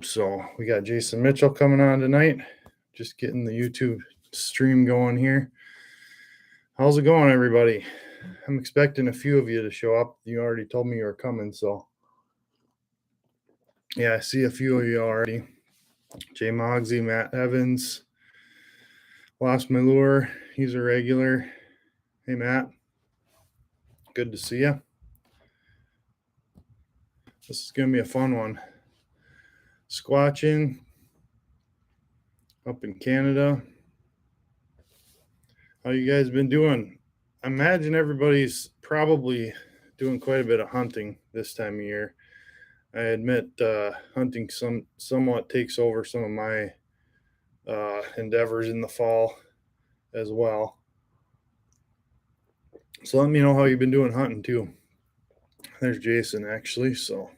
So we got Jason Mitchell coming on tonight. Just getting the YouTube stream going here. How's it going, everybody? I'm expecting a few of you to show up. You already told me you were coming, so yeah, I see a few of you already. Jay Mogsy, Matt Evans, Lost My Lure. He's a regular. Hey, Matt. Good to see you. This is going to be a fun one. Squatching up in Canada. How you guys been doing? I imagine everybody's probably doing quite a bit of hunting this time of year. I admit hunting somewhat takes over some of my endeavors in the fall as well. So let me know how you've been doing hunting too. There's Jason actually, so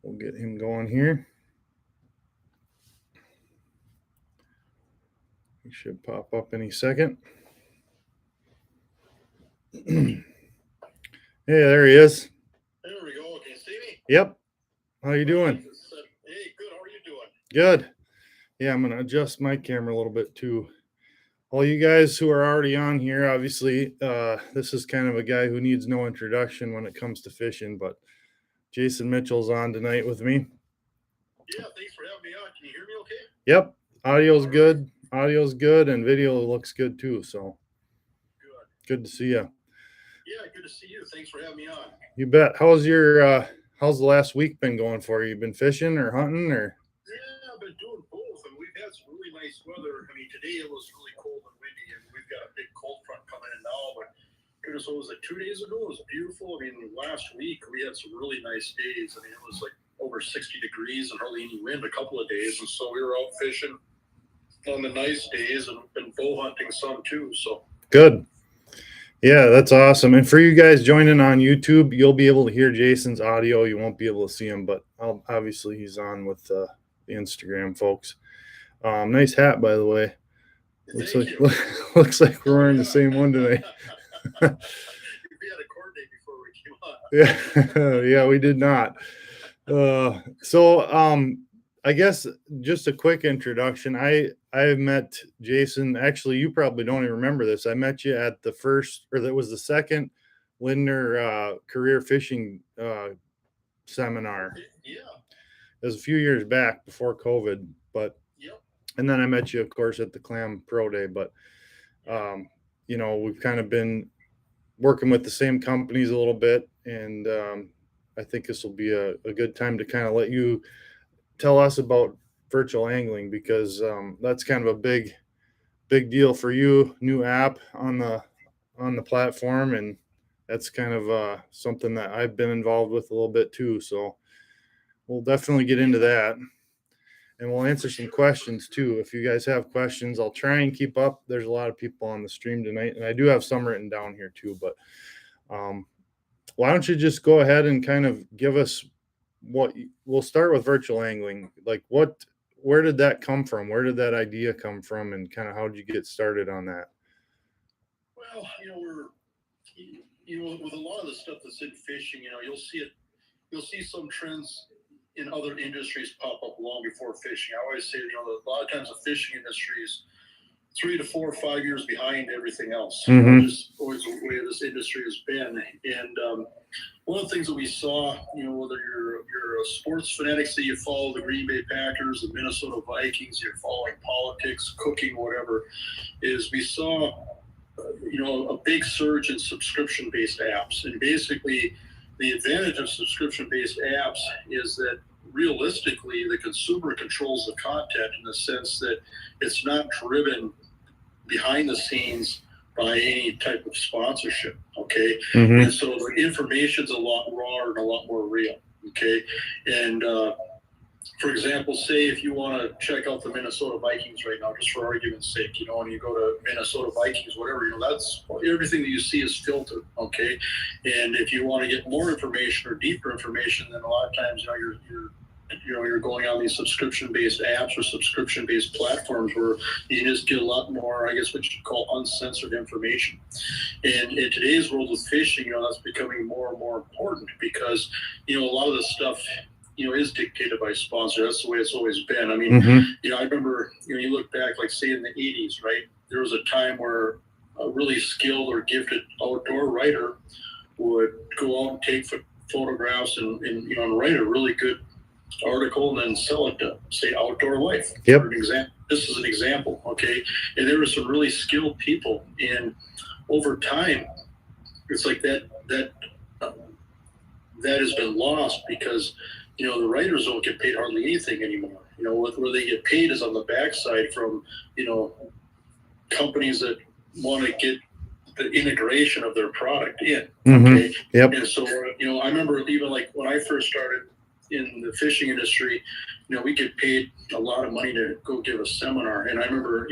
we'll get him going here. He should pop up any second. Hey, there he is. There we go. Can you see me? Yep. How you doing? Hey, good. How are you doing? Good. Yeah, I'm going to adjust my camera a little bit too. All you guys who are already on here, obviously, this is kind of a guy who needs no introduction when it comes to fishing, but Jason Mitchell's on tonight with me. Yeah, thanks for having me on. Can you hear me okay? Yep. Audio's good. Audio's good, and video looks good too, so good to see you. Yeah, good to see you. Thanks for having me on. You bet. How's the last week been going for you? You been fishing or hunting or? Yeah, I've been doing both, and we've had some really nice weather. I mean, today it was really cold and windy, and we've got a big cold front coming in now, but goodness, what was it, 2 days ago? It was beautiful. I mean, last week we had some really nice days. I mean, it was like over 60 degrees and hardly any wind a couple of days, and so we were out fishing on the nice days and been bow hunting some too. So good. Yeah, that's awesome. And for you guys joining on YouTube, you'll be able to hear Jason's audio. You won't be able to see him, but obviously he's on with the Instagram folks. Nice hat, by the way. Looks like we're wearing the same one today. We had a coordinate before we came on. Yeah, we did not. So I guess just a quick introduction. I met Jason. Actually, you probably don't even remember this. I met you at the first, or that was the second Lindner career fishing seminar. Yeah. It was a few years back before COVID, but yep. And then I met you, of course, at the Clam Pro Day. But we've kind of been working with the same companies a little bit, and I think this will be a good time to kind of let you tell us about virtual angling, because that's kind of a big deal for you. New app on the platform, and that's kind of something that I've been involved with a little bit too. So we'll definitely get into that, and we'll answer some questions too. If you guys have questions, I'll try and keep up. There's a lot of people on the stream tonight, and I do have some written down here too. But why don't you just go ahead and kind of give us we'll start with virtual angling. Like where did that come from? Where did that idea come from, and kind of how did you get started on that? Well, with a lot of the stuff that's in fishing, you'll see some trends in other industries pop up long before fishing. I always say, a lot of times the fishing industry is 3 to 4 or 5 years behind everything else. Mm-hmm. Just always the way this industry has been. And one of the things that we saw, whether you're a sports fanatic, say you follow the Green Bay Packers, the Minnesota Vikings, you're following politics, cooking, whatever, is we saw, a big surge in subscription-based apps. And basically, the advantage of subscription-based apps is that realistically, the consumer controls the content in the sense that it's not driven behind the scenes by any type of sponsorship, okay? Mm-hmm. And so the information's a lot rawer and a lot more real, okay? And for example, say if you want to check out the Minnesota Vikings right now, just for argument's sake, and you go to Minnesota Vikings, whatever, that's everything that you see is filtered, okay? And if you want to get more information or deeper information, then a lot of times, you're going on these subscription-based apps or subscription-based platforms where you can just get a lot more, I guess, what you call uncensored information. And in today's world with fishing, that's becoming more and more important because, a lot of the stuff is dictated by sponsor. That's the way it's always been. I mean, I remember, you look back, like say in the 80s, right? There was a time where a really skilled or gifted outdoor writer would go out and take photographs and write a really good article and then sell it to, say, Outdoor Life. Yep. For an example. This is an example, okay? And there were some really skilled people, and over time, it's like that has been lost because, the writers don't get paid hardly anything anymore. Where they get paid is on the backside from, companies that want to get the integration of their product in. Okay. Yep. And so, I remember even like when I first started in the fishing industry, we get paid a lot of money to go give a seminar. And I remember,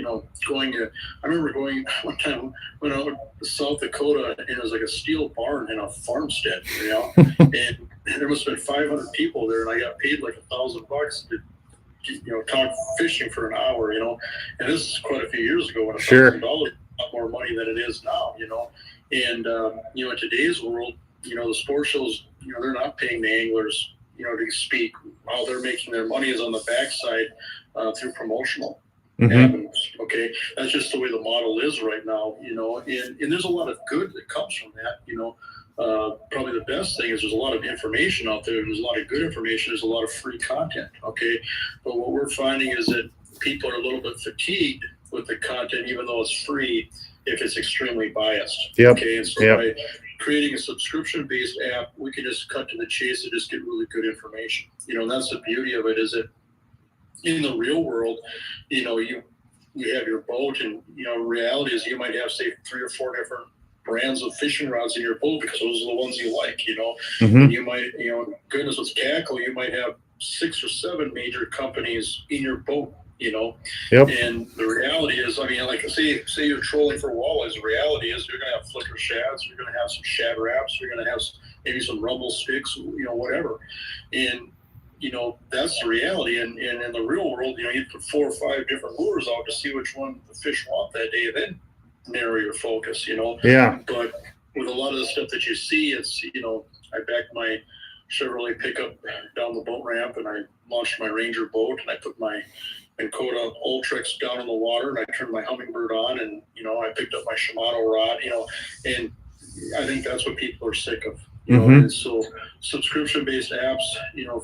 going one time, went out to South Dakota, and it was like a steel barn in a farmstead, and there must have been 500 people there, and I got paid like $1,000 to, talk fishing for an hour, and this is quite a few years ago when $1,000 is a lot more money than it is now, and, in today's world, the sports shows, they're not paying the anglers, to speak. How they're making their money is on the backside through promotional avenues. Okay, that's just the way the model is right now. And there's a lot of good that comes from that. Probably the best thing is there's a lot of information out there. There's a lot of good information. There's a lot of free content. Okay, but what we're finding is that people are a little bit fatigued with the content, even though it's free, if it's extremely biased. Yep. Okay, and so by creating a subscription-based app, we can just cut to the chase and just get really good information. And that's the beauty of it, is that in the real world, you have your boat, and reality is you might have, say, 3 or 4 different brands of fishing rods in your boat because those are the ones you like. And you might, goodness, with tackle, you might have 6 or 7 major companies in your boat. And the reality is, I mean, like say you're trolling for walleyes. The reality is you're going to have flicker shads, you're going to have some shad wraps, you're going to have maybe some rumble sticks, whatever. And, that's the reality. And in the real world, you put 4 or 5 different lures out to see which one the fish want that day, and then narrow your focus, Yeah. But with a lot of the stuff that you see, it's, I backed my Chevrolet pickup down the boat ramp, and I launched my Ranger boat, and I put my Encota Ultrex down in the water, and I turned my Hummingbird on, and I picked up my Shimano rod, and I think that's what people are sick of, and so subscription-based apps,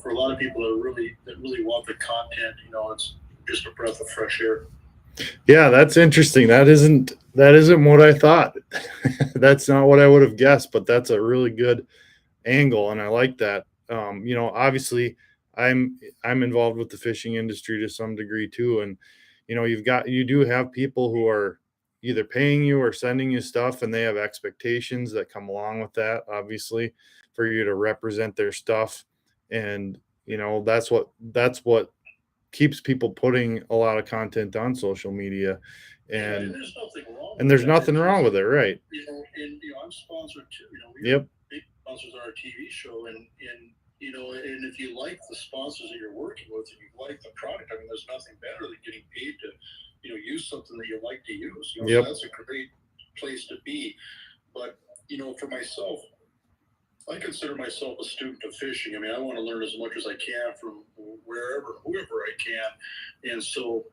for a lot of people that really want the content, it's just a breath of fresh air. Yeah, that's interesting. That isn't what I thought. That's not what I would have guessed, but that's a really good angle, and I like that. Obviously I'm involved with the fishing industry to some degree too, and you do have people who are either paying you or sending you stuff, and they have expectations that come along with that, obviously, for you to represent their stuff. And that's what keeps people putting a lot of content on social media, and there's nothing wrong with it, right? I'm sponsored too. Yep. Big sponsors on our TV show, and and if you like the sponsors that you're working with, and you like the product, I mean, there's nothing better than getting paid to use something that you like to use. So that's a great place to be. But for myself, I consider myself a student of fishing. I mean, I want to learn as much as I can from whoever I can. And so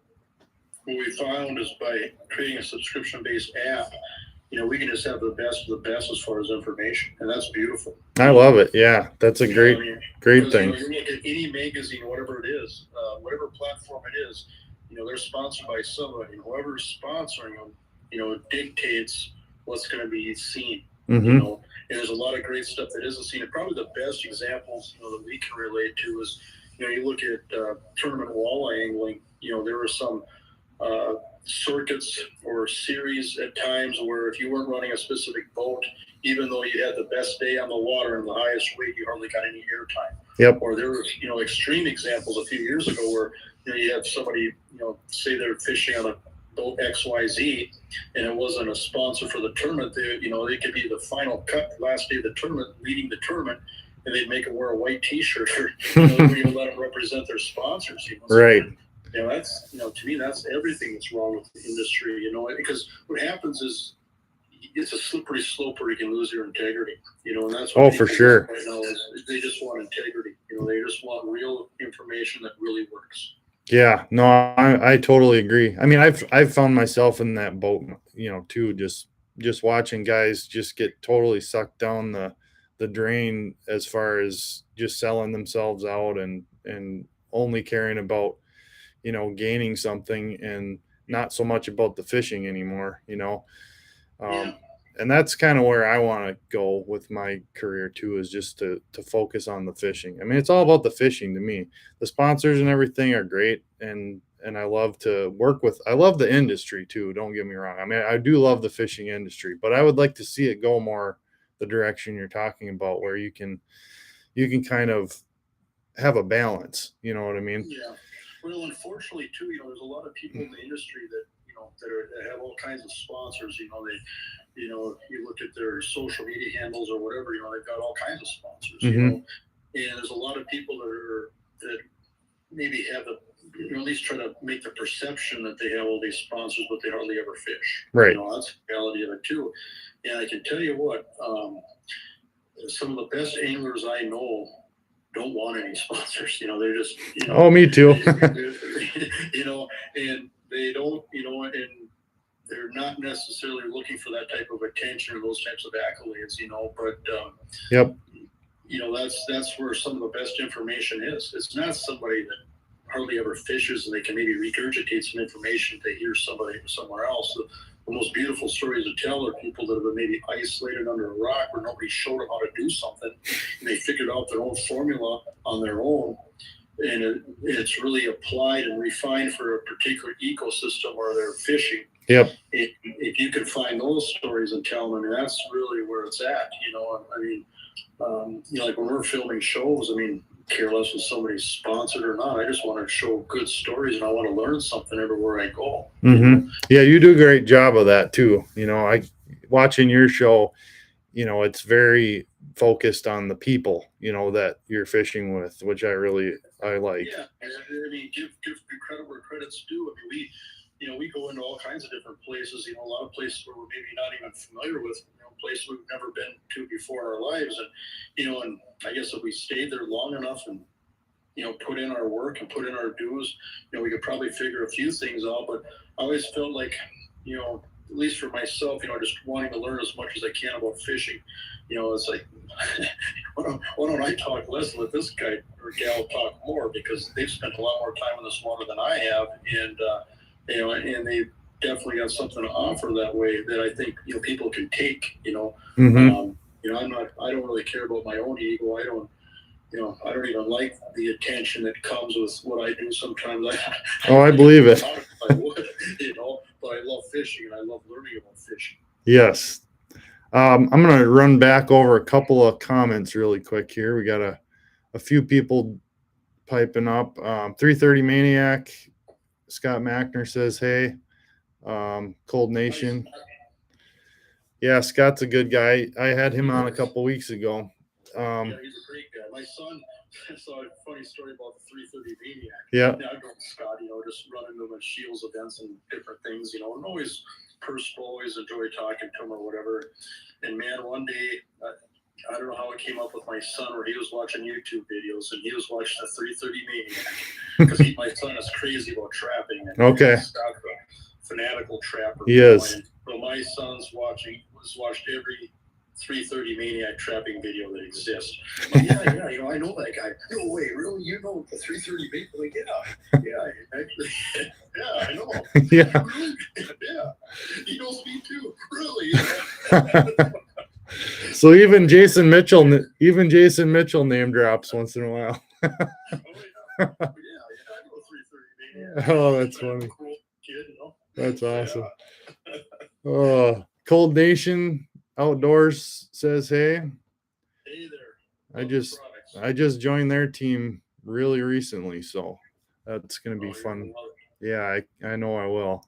what we found is by creating a subscription-based app, we can just have the best of the best as far as information, and that's beautiful. I love it. Yeah, that's a great thing. You look at any magazine, whatever it is, whatever platform it is, they're sponsored by somebody. Whoever's sponsoring them, dictates what's going to be seen. And there's a lot of great stuff that isn't seen. And probably the best examples, that we can relate to is, you look at tournament walleye angling. There were some circuits or series at times where if you weren't running a specific boat, even though you had the best day on the water and the highest weight, you hardly got any airtime. Yep. Or there were, extreme examples a few years ago where, you had somebody, say they're fishing on a boat XYZ, and it wasn't a sponsor for the tournament. They could be the final cut last day of the tournament, leading the tournament, and they'd make them wear a white T-shirt, or let them represent their sponsors. Right. That's to me, that's everything that's wrong with the industry. Because what happens is it's a slippery slope where you can lose your integrity, and that's Oh, what for people sure. want right now is they just want integrity. They just want real information that really works. Yeah, no, I totally agree. I mean, I've found myself in that boat, too, just watching guys just get totally sucked down the drain as far as just selling themselves out and only caring about, gaining something and not so much about the fishing anymore. Yeah. Um, and that's kind of where I want to go with my career too, is just to focus on the fishing. I mean, it's all about the fishing to me. The sponsors and everything are great, and I love to work with. I love the industry too. Don't get me wrong. I mean, I do love the fishing industry, but I would like to see it go more the direction you're talking about, where you can kind of have a balance. You know what I mean? Yeah. Well, unfortunately, too, there's a lot of people in the industry that that have all kinds of sponsors. You look at their social media handles or whatever. They've got all kinds of sponsors. Mm-hmm. And there's a lot of people that maybe have at least try to make the perception that they have all these sponsors, but they hardly ever fish. Right. That's the reality of it too. And I can tell you what, some of the best anglers I know don't want any sponsors. They're just, Oh, me too. And they don't, and they're not necessarily looking for that type of attention or those types of accolades, but Yep. That's where some of the best information is. It's not somebody that hardly ever fishes and they can maybe regurgitate some information to hear somebody somewhere else. The most beautiful stories to tell are people that have been maybe isolated under a rock where nobody showed them how to do something, and they figured out their own formula on their own, and it's really applied and refined for a particular ecosystem where they're fishing. Yep. If you can find those stories and tell them, I mean, that's really where it's at. Like when we're filming shows, care less if somebody's sponsored or not. I just want to show good stories, and I want to learn something everywhere I go. Mm-hmm. Yeah, you do a great job of that too. I watching your show, it's very focused on the people, that you're fishing with, which I like. Yeah, give credit where credit's due. We go into all kinds of different places. A lot of places where we're maybe not even familiar with. Places we've never been to before in our lives, and I guess if we stayed there long enough and put in our work and put in our dues, we could probably figure a few things out. But I always felt like, at least for myself, just wanting to learn as much as I can about fishing. It's like, why don't I talk less and let this guy or gal talk more, because they've spent a lot more time in this water than I have, and they definitely got something to offer that way that I think people can take. Mm-hmm. I don't really care about my own ego. I don't even like the attention that comes with what I do sometimes. I believe it. I would, but I love fishing and I love learning about fishing. Yes. I'm going to run back over a couple of comments really quick here. We got a few people piping up. 330 Maniac, Scott Mackner says, hey. Cold Nation. Yeah, Scott's a good guy. I had him on a couple weeks ago. Yeah, he's a great guy. My son saw a funny story about the 330 Maniac. Yeah. I go with Scott, just running to him at Shields events and different things, and always personal, always enjoy talking to him or whatever. And man, one day, I don't know how it came up with my son, where he was watching YouTube videos and he was watching the 330 Maniac, because my son is crazy about trapping. And okay. Scott's a fanatical trapper. He is. So my son's watched every 330 Maniac trapping video that exists. Yeah, I know that guy. No way, really? You know the 330 Maniac? Like, yeah, actually, yeah, I know. Yeah. Really? Yeah, he knows me too. Really? So even Jason Mitchell name drops once in a while. Oh yeah, I know 330 Maniac. Oh, that's funny. Cool kid, That's awesome. Oh, Cold Nation Outdoors says, hey. Hey there. I just joined their team really recently, so that's going to be fun. Yeah, I know I will.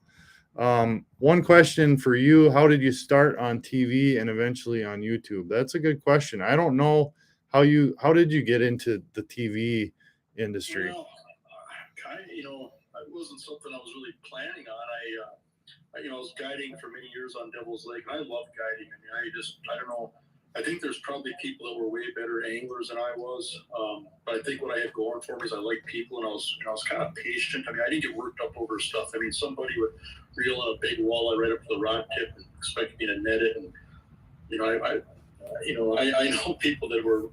One question for you: how did you start on TV and eventually on YouTube? That's a good question. I don't know how did you get into the TV industry? Well, it wasn't something I was really planning on. I was guiding for many years on Devil's Lake. I love guiding. I mean, I don't know. I think there's probably people that were way better anglers than I was. But I think what I had going for me is I like people, and I was kind of patient. I mean, I didn't get worked up over stuff. I mean, somebody would reel in a big walleye right up to the rod tip and expect me to net it. And, I know people that were,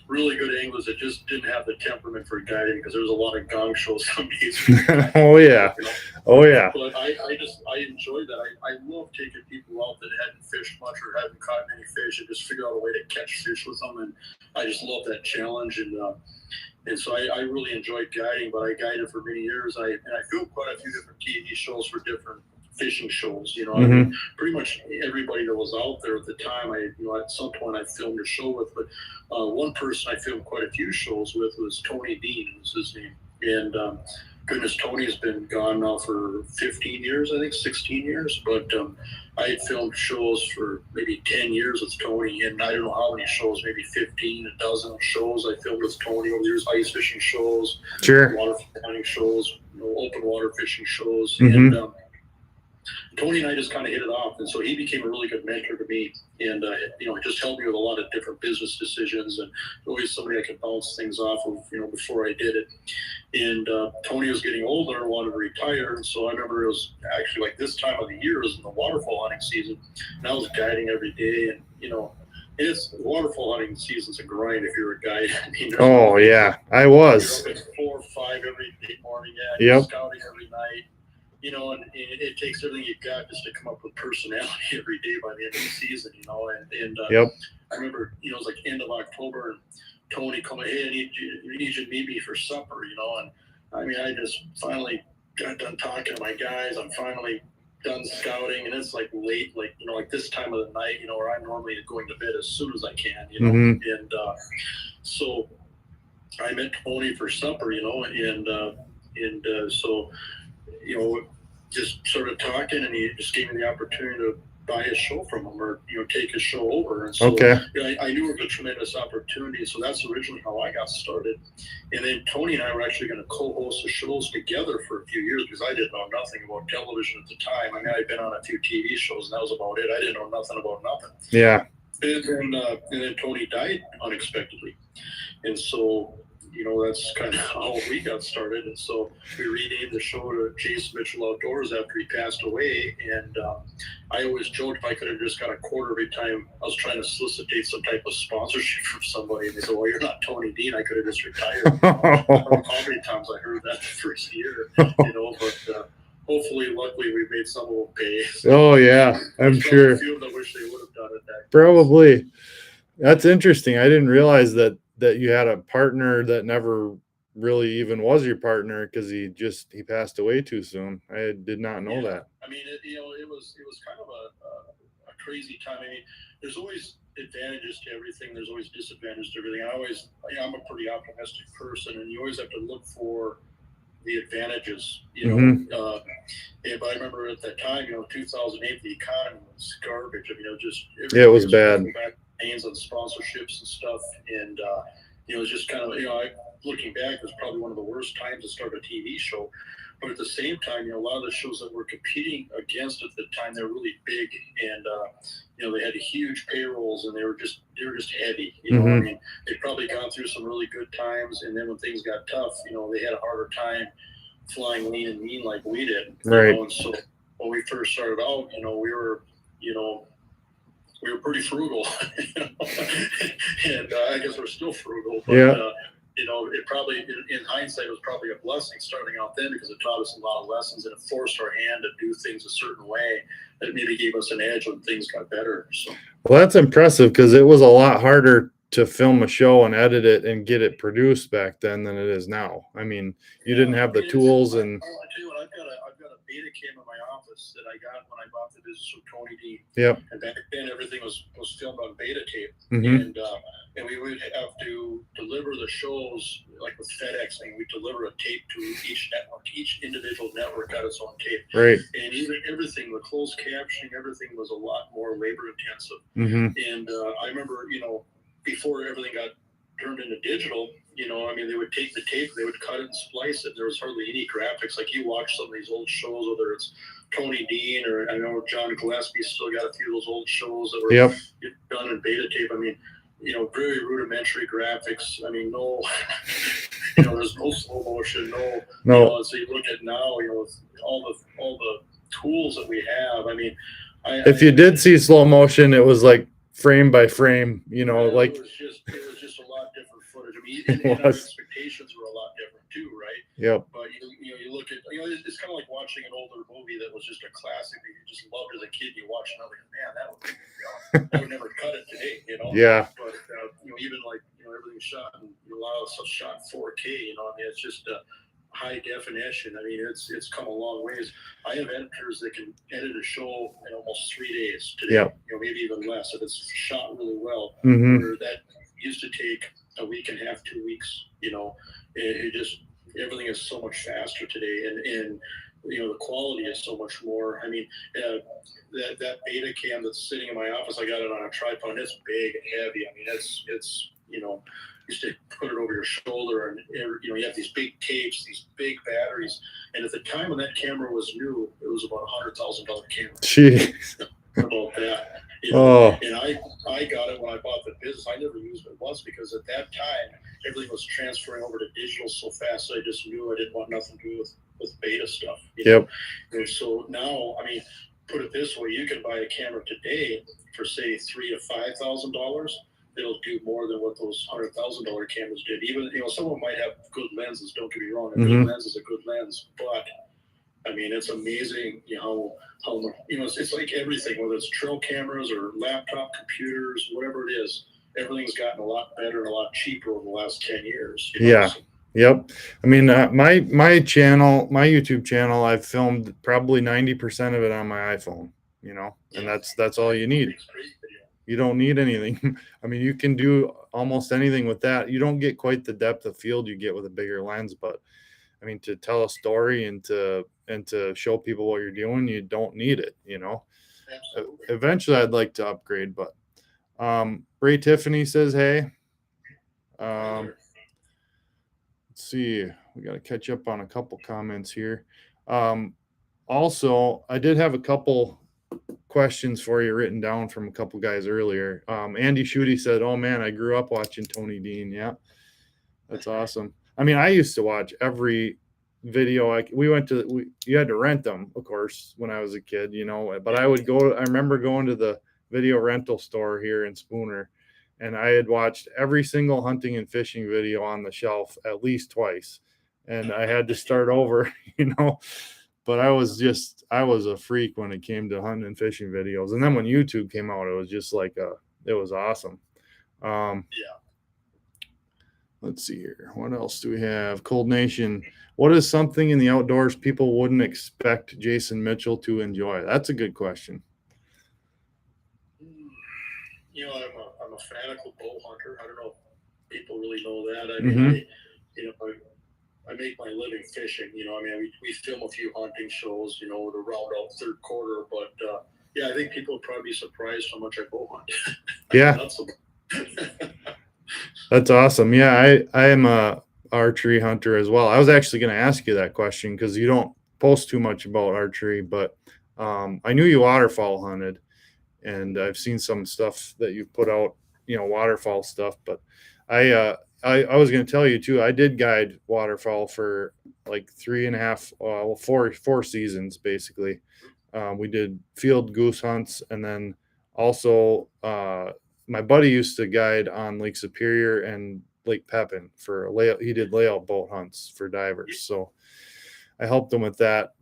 really good anglers that just didn't have the temperament for guiding, because there was a lot of gong shows some days. Oh yeah. Oh yeah. But I enjoyed that. I love taking people out that hadn't fished much or hadn't caught many fish and just figure out a way to catch fish with them. And I just love that challenge. And so I really enjoyed guiding, but I guided for many years. I filmed quite a few different TV shows for different fishing shows. I mean, pretty much everybody that was out there at the time, at some point I filmed a show with. But one person I filmed quite a few shows with was Tony Dean, was his name. And goodness, Tony's been gone now for 15 years, I think 16 years. But I had filmed shows for maybe 10 years with Tony, and I don't know how many shows, maybe 15, a dozen shows I filmed with Tony over the years. Ice fishing shows, water flying shows, open water fishing shows. And Tony and I just kind of hit it off, and so he became a really good mentor to me, and he just helped me with a lot of different business decisions, and always somebody I could bounce things off of, before I did it. And Tony was getting older and wanted to retire, and so I remember it was actually like this time of the year, it was in the waterfowl hunting season, and I was guiding every day, and it's waterfowl hunting season's a grind if you're a guide. I mean, I was. You're up at 4 or 5 every day morning, You're scouting every night. And it takes everything you've got just to come up with personality every day by the end of the season, I remember, it was like end of October, and Tony called me, hey, I need you to meet me for supper, and I mean, I just finally got done talking to my guys. I'm finally done scouting, and it's like late, like this time of the night, where I'm normally going to bed as soon as I can, and so I met Tony for supper, so just started talking, and he just gave me the opportunity to buy a show from him, or take his show over. And so I knew it was a tremendous opportunity, so that's originally how I got started. And then Tony and I were actually going to co-host the shows together for a few years, because I didn't know nothing about television at the time. I mean, I'd been on a few TV shows, and that was about it. I didn't know nothing about nothing. And then Tony died unexpectedly, and so that's kind of how we got started. And so we renamed the show to Mitchell Outdoors after he passed away. And I always joked, if I could have just got a quarter every time I was trying to solicitate some type of sponsorship from somebody, and they said, well, you're not Tony Dean, I could have just retired. I don't know how many times I heard that the first year, but hopefully, luckily, we made some of them pay. So, I'm sure. A few of them wish they would have done it back then. Probably. That's interesting. I didn't realize that you had a partner that never really even was your partner, because he passed away too soon. I did not know that. I mean, it was kind of a crazy time. I mean, there's always advantages to everything. There's always disadvantages to everything. I'm a pretty optimistic person, and you always have to look for the advantages, but I remember at that time, 2008, the economy was garbage. I mean, it was bad. Hands on sponsorships and stuff, and it was just kind of, looking back, it was probably one of the worst times to start a TV show. But at the same time, a lot of the shows that we're competing against at the time, they're really big, and they had huge payrolls, and they were just heavy. I mean, they'd probably gone through some really good times, and then when things got tough, they had a harder time flying lean and mean like we did. Right. And so when we first started out, we were pretty frugal, and I guess we're still frugal. But, it probably, in hindsight, it was probably a blessing starting out then, because it taught us a lot of lessons, and it forced our hand to do things a certain way that maybe gave us an edge when things got better. So, well, that's impressive, because it was a lot harder to film a show and edit it and get it produced back then than it is now. I mean, you didn't have the tools. And I tell you what, I've got a beta cam in my office that I got when I bought the business from Tony Dean. Yep. And back then, everything was filmed on beta tape, Mm-hmm. and we would have to deliver the shows like with FedEx. I mean, we deliver a tape to each network. Each individual network got its own tape. Right. And even everything, the closed captioning, everything was a lot more labor intensive. Mm-hmm. And I remember, before everything got turned into digital, You know, I mean, they would take the tape, they would cut it and splice it. There was hardly any graphics. Like you watch some of these old shows, whether it's Tony Dean or I know John Gillespie still got a few of those old shows that were done in beta tape. I mean, you know, very rudimentary graphics. I mean, no, you know, there's no slow motion, no. You know, so you look at now, you know, all the tools that we have. I mean, if you did see slow motion, it was like frame by frame, you know, like it was just a lot different footage. I mean, and our expectations were a lot different too, right? Yep. But you look at, you know, it's kind of like watching an older movie that was just a classic that you just loved as a kid. You watch it, and like, man, I would never cut it today, you know. Yeah. But you know, even like, you know, everything's shot and a lot of stuff shot in 4K. You know, I mean, it's just high definition. I mean, it's come a long ways. I have editors that can edit a show in almost 3 days today. Yep. You know, maybe even less if it's shot really well. Mm-hmm. Where that used to take a week and a half, 2 weeks. You know, it just everything is so much faster today, and you know the quality is so much more. I mean, that beta cam that's sitting in my office, I got it on a tripod. It's big and heavy. I mean, it's you know. Used to put it over your shoulder, and you know you have these big tapes, these big batteries, and at the time when that camera was new, it was about $100,000 camera. Jeez. About that, you know? Oh. And I got it when I bought the business. I never used it once because at that time everything was transferring over to digital so fast. So I just knew I didn't want nothing to do with beta stuff. You know? And so now, I mean, put it this way: you can buy a camera today for say $3,000 to $5,000. It'll do more than what those $100,000 cameras did. Even, you know, some of them might have good lenses. Don't get me wrong, a good lens is a good lens. But I mean, it's amazing, you know, how you know it's like everything, whether it's trail cameras or laptop computers, whatever it is. Everything's gotten a lot better and a lot cheaper over the last 10 years. You know? Yeah. Yep. I mean, my channel, my YouTube channel, I've filmed probably 90% of it on my iPhone. You know, and that's all you need. You don't need anything. I mean, you can do almost anything with that. You don't get quite the depth of field you get with a bigger lens, but I mean, to tell a story and to show people what you're doing, you don't need it, you know. Absolutely. Eventually I'd like to upgrade, but Ray Tiffany says, hey. Let's see. We got to catch up on a couple comments here. Also, I did have a couple questions for you written down from a couple guys earlier. Andy Schutte said, oh man, I grew up watching Tony Dean. Yeah, that's awesome. I mean, I used to watch every video. You had to rent them, of course, when I was a kid, you know, but I remember going to the video rental store here in Spooner, and I had watched every single hunting and fishing video on the shelf at least twice, and I had to start over, you know. But I was a freak when it came to hunting and fishing videos. And then when YouTube came out, it was just like it was awesome. Let's see here. What else do we have? Cold Nation. What is something in the outdoors people wouldn't expect Jason Mitchell to enjoy? That's a good question. You know, I'm a fanatical bow hunter. I don't know if people really know that. I mean, I make my living fishing. You know, I mean, we film a few hunting shows, you know, to round out third quarter. But yeah, I think people would probably be surprised how much I bow hunt. Yeah, that's awesome. Yeah, I am a archery hunter as well. I was actually going to ask you that question because you don't post too much about archery, but I knew you waterfowl hunted, and I've seen some stuff that you've put out, you know, waterfowl stuff. But I was going to tell you too, I did guide waterfowl for like 4 seasons, basically. We did field goose hunts, and then also my buddy used to guide on Lake Superior and Lake Pepin for he did layout boat hunts for divers. So I helped him with that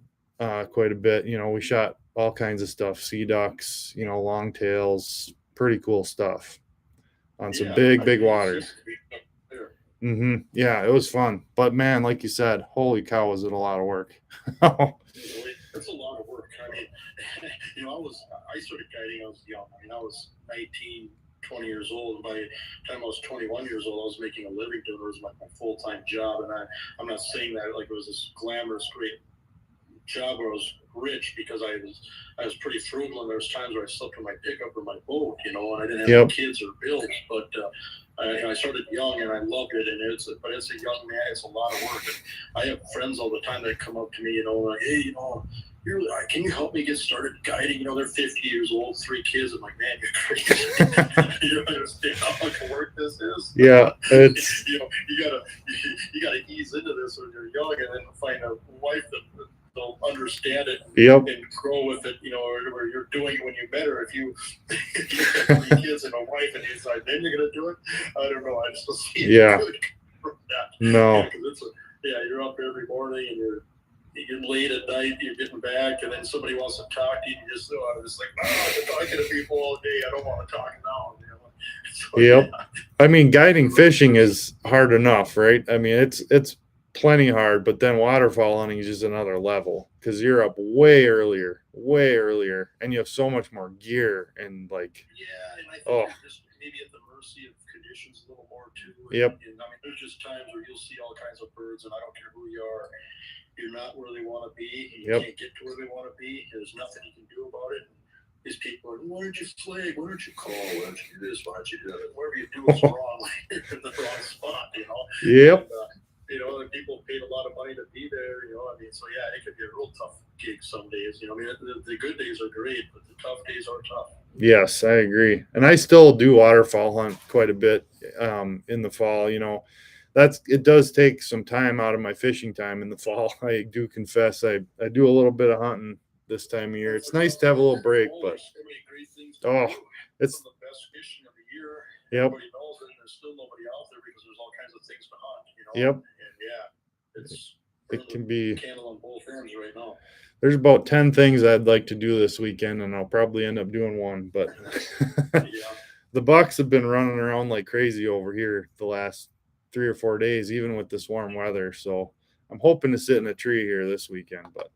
quite a bit. You know, we shot all kinds of stuff, sea ducks, you know, longtails, pretty cool stuff on some big waters. Yeah, it was fun. But man, like you said, holy cow, was it a lot of work. It's a lot of work. I mean, you know, I started guiding, I was young. I mean, I was 19, 20 years old. By the time I was 21 years old, I was making a living doing it. It was my full-time job. And I'm not saying that like it was this glamorous, great job where I was rich, because I was pretty frugal, and there was times where I slept in my pickup or my boat, you know, and I didn't have any kids or bills. But I started young and I loved it, and but it's a young man. It's a lot of work. And I have friends all the time that come up to me, like, hey, can you help me get started guiding? They're 50 years old, 3 kids. I'm like, man, you're crazy. You don't understand how much work this is. Yeah, it's you gotta ease into this when you're young, and then find a wife that they'll understand it and grow with it. Or you're doing it when you met her. If you have 3 kids and a wife, and you decide then you're gonna do it, I don't know. I just don't see it good from that. No. You're up every morning and you're late at night, you're getting back, and then somebody wants to talk to you, and you just, I'm just like, I've been talking to people all day, I don't want to talk now. So, yep. I mean, guiding fishing is hard enough, right? I mean, it's plenty hard, but then waterfowl hunting is just another level because you're up way earlier, and you have so much more gear and like. Yeah, and I think you're just maybe at the mercy of conditions a little more too. Yep. And I mean, there's just times where you'll see all kinds of birds, and I don't care who you are. You're not where they want to be, and you can't get to where they want to be. There's nothing you can do about it. And these people are, why don't you flag? Why don't you call? Why don't you do this? Why don't you do that? Whatever you do is wrong. You're in the wrong spot, Yep. And, the people paid a lot of money to be there, I mean, so yeah, it could be a real tough gig some days. I mean, the good days are great, but the tough days are tough. Yes, I agree. And I still do waterfowl hunt quite a bit in the fall, it does take some time out of my fishing time in the fall. I do confess I do a little bit of hunting this time of year. It's nice to have a little break, but so many great things it's the best fishing of the year. Yep. Everybody knows it, and there's still nobody out there because there's all kinds of things to hunt. Yep. And it can be candle on both ends right now. There's about 10 things I'd like to do this weekend, and I'll probably end up doing one. But the bucks have been running around like crazy over here the last 3 or 4 days, even with this warm weather. So I'm hoping to sit in a tree here this weekend, but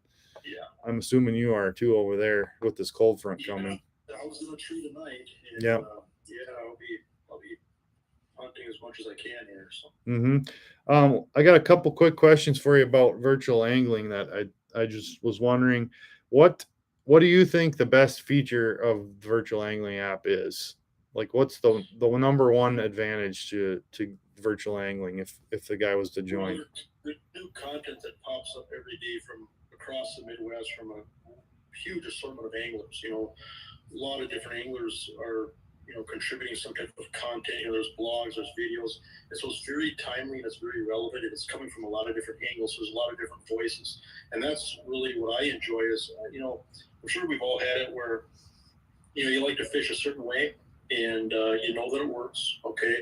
I'm assuming you are too over there with this cold front coming. I was in a tree tonight. And, I'll be hunting as much as I can here. So. I got a couple quick questions for you about virtual angling that I just was wondering, what do you think the best feature of the virtual angling app is? Like, what's the number one advantage to virtual angling if the guy was to join? Well, the new content that pops up every day from across the Midwest from a huge assortment of anglers. A lot of different anglers are contributing some type of content. There's blogs, there's videos, and so it's very timely and it's very relevant, and it's coming from a lot of different angles. So there's a lot of different voices, and that's really what I enjoy. Is I'm sure we've all had it where you like to fish a certain way, and you know that it works, okay,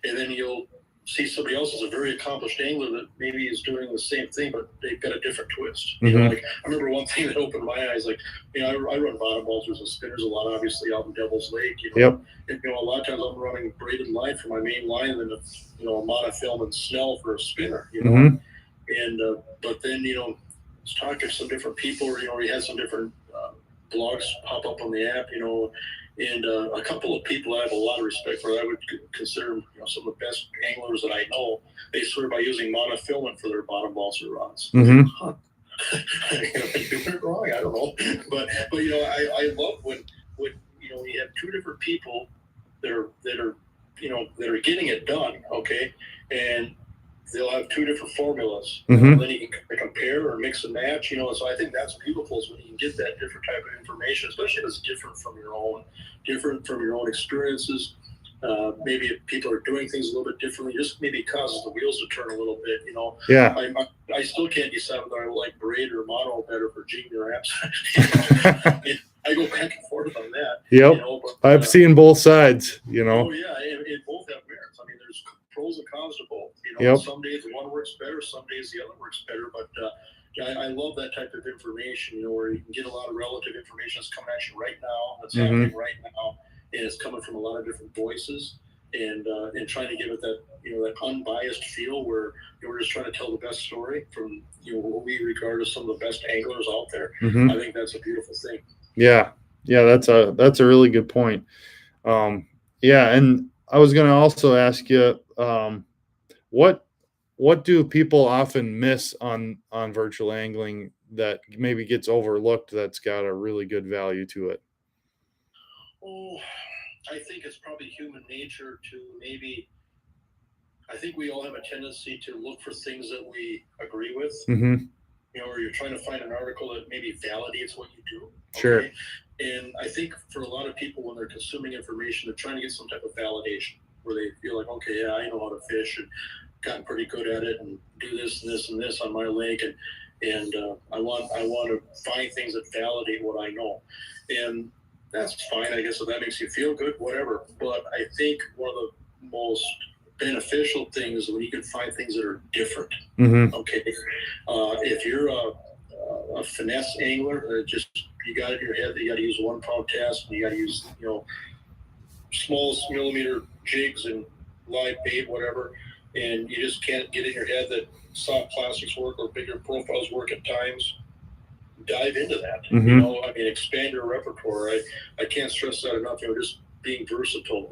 and then you'll see somebody else is a very accomplished angler that maybe is doing the same thing, but they've got a different twist. Like I remember one thing that opened my eyes. Like, I run bottom balters and spinners a lot, obviously out in Devil's Lake. And, a lot of times I'm running braided line for my main line, and then a monofilm and snell for a spinner. And but then I was talking to some different people, or we had some different blogs pop up on the app, and a couple of people I have a lot of respect for. I would consider some of the best anglers that I know. They swear by using monofilament for their bottom balsa rods. Doing it wrong, I don't know. But I love when we have two different people that are getting it done, okay, and they'll have two different formulas. Then you can compare or mix and match, so I think that's beautiful is when you can get that different type of information, especially if it's different from your own experiences. Maybe if people are doing things a little bit differently, just maybe causes the wheels to turn a little bit. I still can't decide whether I like braid or mono better for junior apps. I go back and forth on that. I've seen both sides. Oh yeah, it both have merits. I mean, there's pros and cons to both. Some days one works better, some days the other works better. But I love that type of information, where you can get a lot of relative information that's coming at you right now, that's happening right now, and it's coming from a lot of different voices, and trying to give it that that unbiased feel where we're just trying to tell the best story from what we regard as some of the best anglers out there. I think that's a beautiful thing. Yeah, that's a really good point. And I was going to also ask you, what do people often miss on virtual angling that maybe gets overlooked that's got a really good value to it? Oh, I think it's probably human nature to maybe I think we all have a tendency to look for things that we agree with, Mm-hmm. or you're trying to find an article that maybe validates what you do. Okay? Sure. And I think for a lot of people, when they're consuming information, they're trying to get some type of validation where they feel like, okay, yeah, I know how to fish and gotten pretty good at it and do this and this and this on my lake. And I want to find things that validate what I know. And that's fine, I guess, if that makes you feel good, whatever. But I think one of the most beneficial things is when you can find things that are different. Mm-hmm. Okay. If you're a finesse angler, just you got it in your head that you got to use 1 pound test, and you got to use small millimeter jigs and live bait, whatever, and you just can't get in your head that soft plastics work or bigger profiles work at times. Dive into that. Mm-hmm. Expand your repertoire. I can't stress that enough. Just being versatile.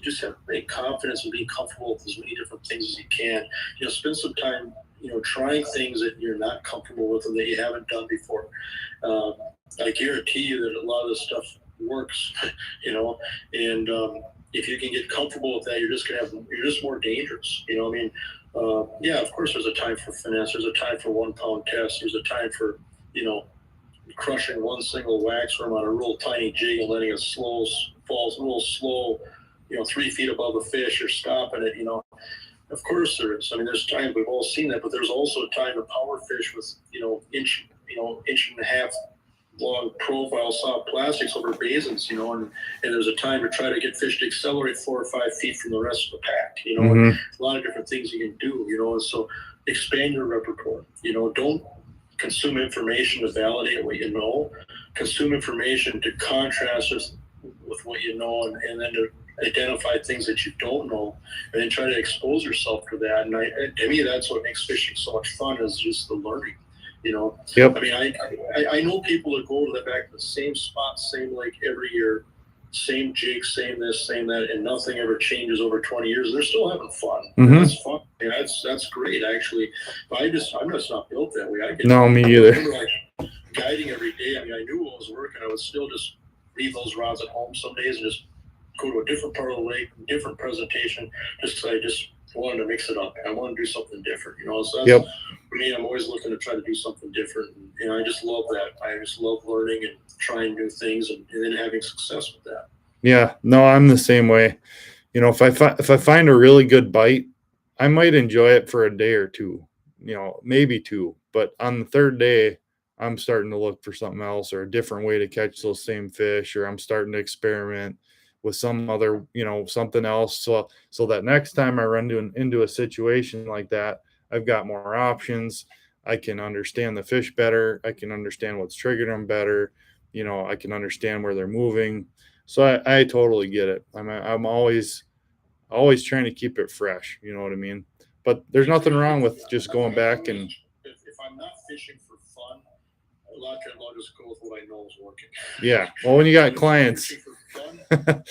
Just have confidence and being comfortable with as many different things as you can. Spend some time trying things that you're not comfortable with and that you haven't done before. I guarantee you that a lot of this stuff works. And if you can get comfortable with that, you're just more dangerous. Yeah, of course, there's a time for finesse. There's a time for 1 pound test. There's a time for crushing one single wax worm on a real tiny jig and letting it falls real slow, 3 feet above the fish, or stopping it. Of course there is. There's times we've all seen that, but there's also a time to power fish with inch and a half long profile soft plastics over basins, and there's a time to try to get fish to accelerate 4 or 5 feet from the rest of the pack, Mm-hmm. and a lot of different things you can do, and so expand your repertoire. Don't consume information to validate what you know. Consume information to contrast with what you know, and then to identify things that you don't know, and then try to expose yourself to that. And to me, that's what makes fishing so much fun, is just the learning. Yep. I know people that go back to the same spot, same lake every year, same jig, same this, same that, and nothing ever changes over 20 years. They're still having fun. Mm-hmm. That's fun. That's great, actually. But I'm just not built that way. No, me either. I remember guiding every day. I knew what was working. I would still just leave those rods at home some days and just go to a different part of the lake, different presentation, just because I just wanted to mix it up. I want to do something different, So that's, for me, I'm always looking to try to do something different. And I just love that. I just love learning and trying new things and then having success with that. Yeah, no, I'm the same way. If I find a really good bite, I might enjoy it for a day or two, maybe 2. But on the 3rd day, I'm starting to look for something else or a different way to catch those same fish, or I'm starting to experiment with some other, something else. So that next time I run into a situation like that, I've got more options. I can understand the fish better. I can understand what's triggering them better. I can understand where they're moving. So I totally get it. I'm always trying to keep it fresh. You know what I mean? But there's nothing wrong with just going back and. If I'm not fishing for fun, a lot of times I'll just go with what I know is working. Yeah. Well, when you got clients. For fun, I'm gonna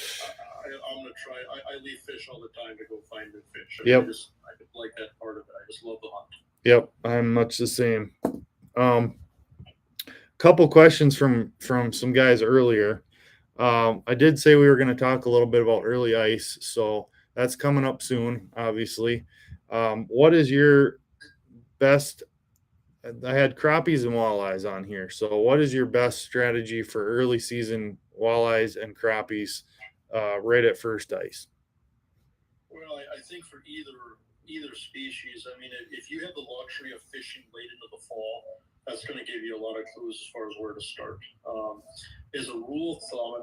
try. I leave fish all the time to go find new fish. Yep. I just like that part of it. I just love the hunt. Yep, I'm much the same. Couple questions from some guys earlier. I did say we were going to talk a little bit about early ice, so that's coming up soon, obviously. What is your best? I had crappies and walleyes on here. So what is your best strategy for early season walleyes and crappies right at first ice? Well, I think for either species, if you have the luxury of fishing late into the fall, that's going to give you a lot of clues as far as where to start. As a rule of thumb,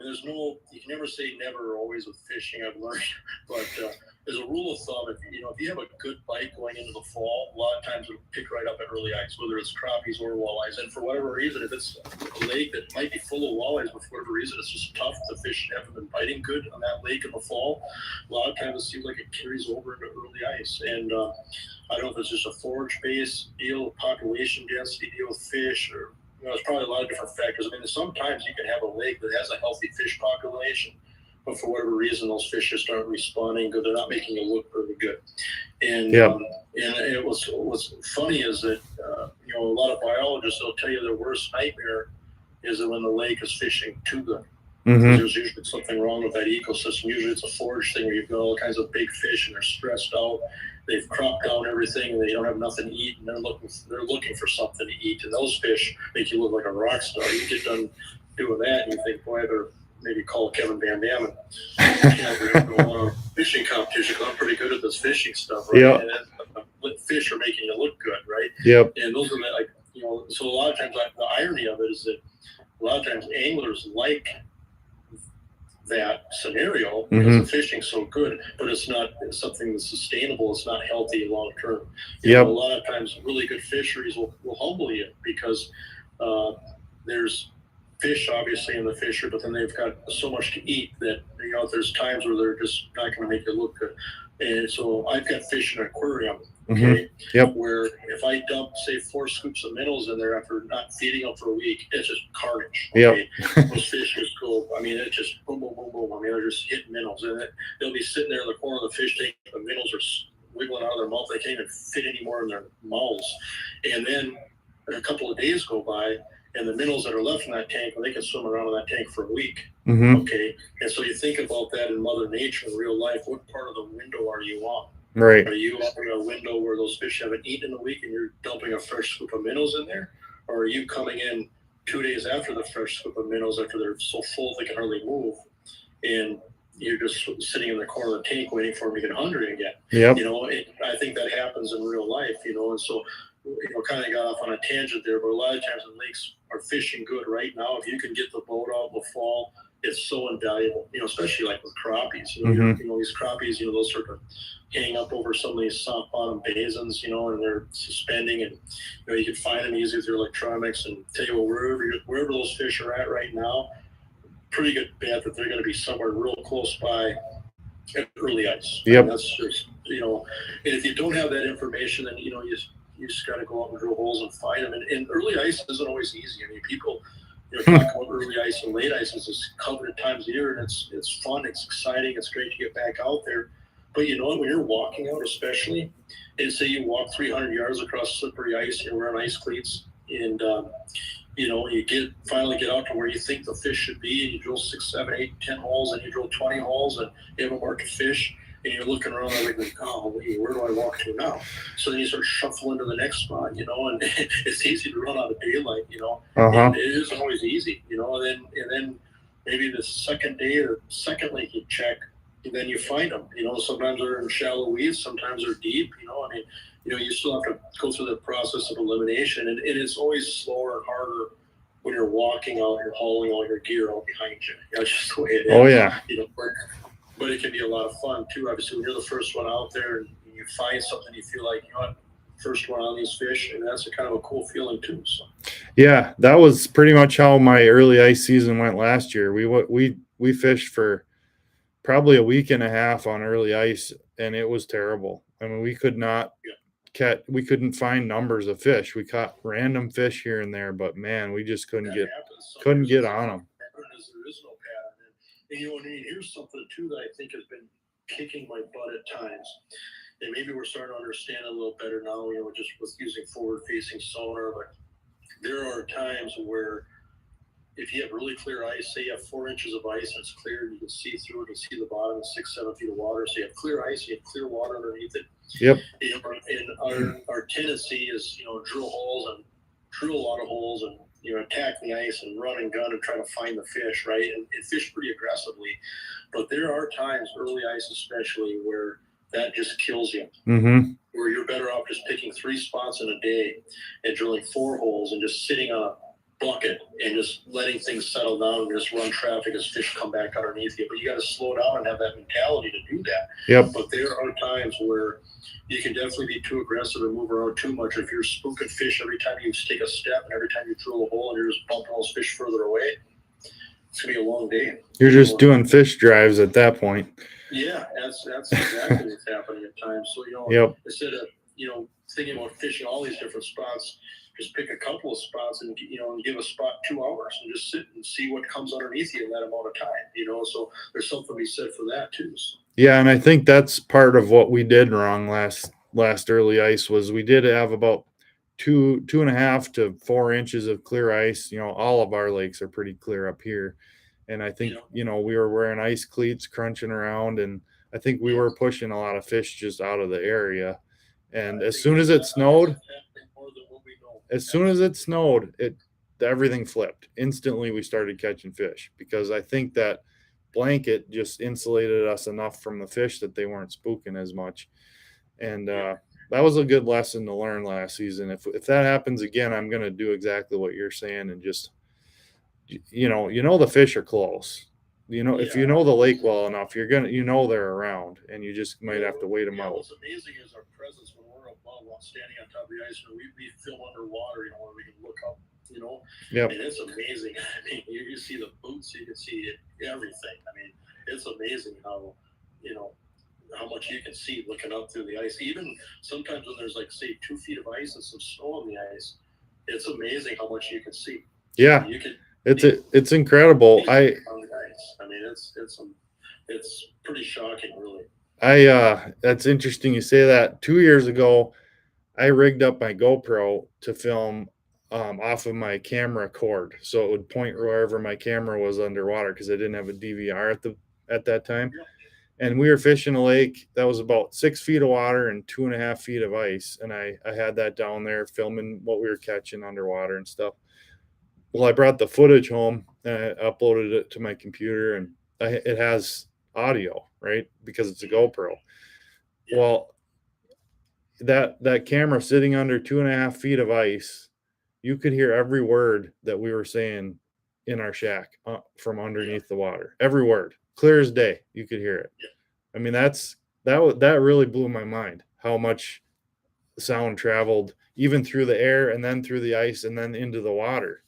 you can never say never or always with fishing, I've learned, but as a rule of thumb, if you have a good bite going into the fall, a lot of times it'll pick right up at early ice, whether it's crappies or walleyes. And for whatever reason, if it's a lake that might be full of walleyes, but for whatever reason, it's just tough, the fish haven't been biting good on that lake in the fall, a lot of times it seems like it carries over into early ice. And I don't know if it's just a forage-based deal, population density deal with fish, or there's probably a lot of different factors. Sometimes you can have a lake that has a healthy fish population, but for whatever reason, those fish just aren't responding good. They're not making it look really good. And and what's funny is that a lot of biologists will tell you their worst nightmare is that when the lake is fishing too good. because Mm-hmm. there's usually something wrong with that ecosystem. Usually it's a forage thing where you've got all kinds of big fish and they're stressed out. They've cropped down everything and they don't have nothing to eat, and they're looking for something to eat. And those fish make you look like a rock star. You get done doing that and you think, boy, I better maybe call Kevin Van Dam and go on a fishing competition, because I'm pretty good at this fishing stuff, right? Yeah. And fish are making you look good, right? Yep. And those are like, so a lot of times the irony of it is that a lot of times anglers like that scenario because the fishing's so good, but it's not something that's sustainable. It's not healthy long term. A lot of times really good fisheries will humble you because there's fish obviously in the fishery, but then they've got so much to eat that there's times where they're just not going to make it look good. And so I've got fish in an aquarium, okay, where if I dump, say, 4 scoops of minnows in there after not feeding them for a week, it's just carnage. Okay? Those fish just go, I mean, it's just boom, boom, boom, boom. I mean, they're just hitting minnows. And they'll be sitting there in the corner of the fish tank, the minnows are wiggling out of their mouth. They can't even fit anymore in their mouths. And then a couple of days go by, and the minnows that are left in that tank, they can swim around in that tank for a week. Okay. And so you think about that in Mother Nature in real life. What part of the window are you on? Right. Are you on a window where those fish haven't eaten in a week and you're dumping a fresh scoop of minnows in there? Or are you coming in 2 days after the fresh scoop of minnows after they're so full they can hardly move, and you're just sitting in the corner of the tank waiting for them to get hungry again? I think that happens in real life, and so kind of got off on a tangent there, but a lot of times the lakes are fishing good right now. If you can get the boat out in the fall, it's so invaluable, especially like with crappies. These crappies, those sort of hang up over some of these soft bottom basins, and they're suspending, and you can find them easy with your electronics. And tell you what, wherever those fish are at right now, pretty good bet that they're going to be somewhere real close by at early ice. Yep. And that's just and if you don't have that information, then you just got to go out and drill holes and find them. And early ice isn't always easy. I mean, people talk about early ice and late ice as coveted times a year, and it's fun, it's exciting, it's great to get back out there. But you know what? When you're walking out, especially, and say you walk 300 yards across slippery ice, and you're wearing ice cleats, and you finally get out to where you think the fish should be, and you drill 6, 7, 8, 10 holes, and you drill 20 holes, and you have a marked fish. And you're looking around like, golly, where do I walk to now? So then you sort of shuffle into the next spot, and it's easy to run out of daylight, and it isn't always easy, and then maybe the second day or second lake you check, and then you find them, sometimes they're in shallow weeds, sometimes they're deep, you still have to go through the process of elimination, and it's always slower and harder when you're walking out, you're hauling all your gear out behind you. That's just the way it is. Oh yeah. But it can be a lot of fun too. Obviously, when you're the first one out there and you find something, you feel like, first one on these fish, and that's a kind of a cool feeling too. So. Yeah, that was pretty much how my early ice season went last year. We fished for probably a week and a half on early ice, and it was terrible. I mean, we could not we couldn't find numbers of fish. We caught random fish here and there, but man, we just couldn't get on them. There is no pattern. And here's something too that I think has been kicking my butt at times. And maybe we're starting to understand a little better now, just with using forward-facing sonar. But there are times where if you have really clear ice, say you have 4 inches of ice and it's clear and you can see through it, you can see the bottom of 6, 7 feet of water. So you have clear ice, you have clear water underneath it. Yep. And our tendency is, drill a lot of holes and, attack the ice and run and gun and try to find the fish, right? And fish pretty aggressively. But there are times, early ice especially, where that just kills you. Where you're better off just picking 3 spots in a day and drilling 4 holes and just sitting on a bucket and just letting things settle down and just run traffic as fish come back underneath you. But you got to slow down and have that mentality to do that. Yep. But there are times where you can definitely be too aggressive and move around too much. If you're spooking fish every time you take a step and every time you drill a hole and you're just bumping those fish further away, it's going to be a long day. You're just doing fish drives at that point. Yeah, that's exactly what's happening at times. So, instead of, thinking about fishing all these different spots, just pick a couple of spots and, and give a spot 2 hours and just sit and see what comes underneath you in that amount of time, so there's something to be said for that too. So. Yeah. And I think that's part of what we did wrong last early ice was we did have about 2.5 to 4 inches of clear ice. All of our lakes are pretty clear up here. And I think, Yeah. we were wearing ice cleats, crunching around, and I think we were pushing a lot of fish just out of the area. And I as think soon as it I think snowed, it's happening more than what we know. as soon as it snowed, everything flipped. Instantly we started catching fish because I think that blanket just insulated us enough from the fish that they weren't spooking as much. And that was a good lesson to learn last season. If that happens again, I'm going to do exactly what you're saying and just the fish are close. If you Yeah. know the lake well enough, they're around, and you just might have to wait them out. What's amazing is our presence when we're above, while standing on top of the ice. We feel underwater, where we can look up, Yep. And it's amazing. I mean, you see the boots, you can see everything. I mean, it's amazing how, how much you can see looking up through the ice. Even sometimes when there's, like, say, 2 feet of ice and some snow on the ice, it's amazing how much you can see. Yeah. You can. It's incredible. On the ice. I mean, it's pretty shocking, really. That's interesting you say that. 2 years ago, I rigged up my GoPro to film off of my camera cord, so it would point wherever my camera was underwater because I didn't have a DVR at that time. Yeah. And we were fishing a lake that was about 6 feet of water and 2.5 feet of ice, and I had that down there filming what we were catching underwater and stuff. Well, I brought the footage home and I uploaded it to my computer, and it has audio, right? Because it's a GoPro. Yeah. Well, that camera sitting under 2.5 feet of ice, you could hear every word that we were saying in our shack from underneath the water. Every word, clear as day, you could hear it. Yeah. I mean, that really blew my mind how much sound traveled even through the air and then through the ice and then into the water.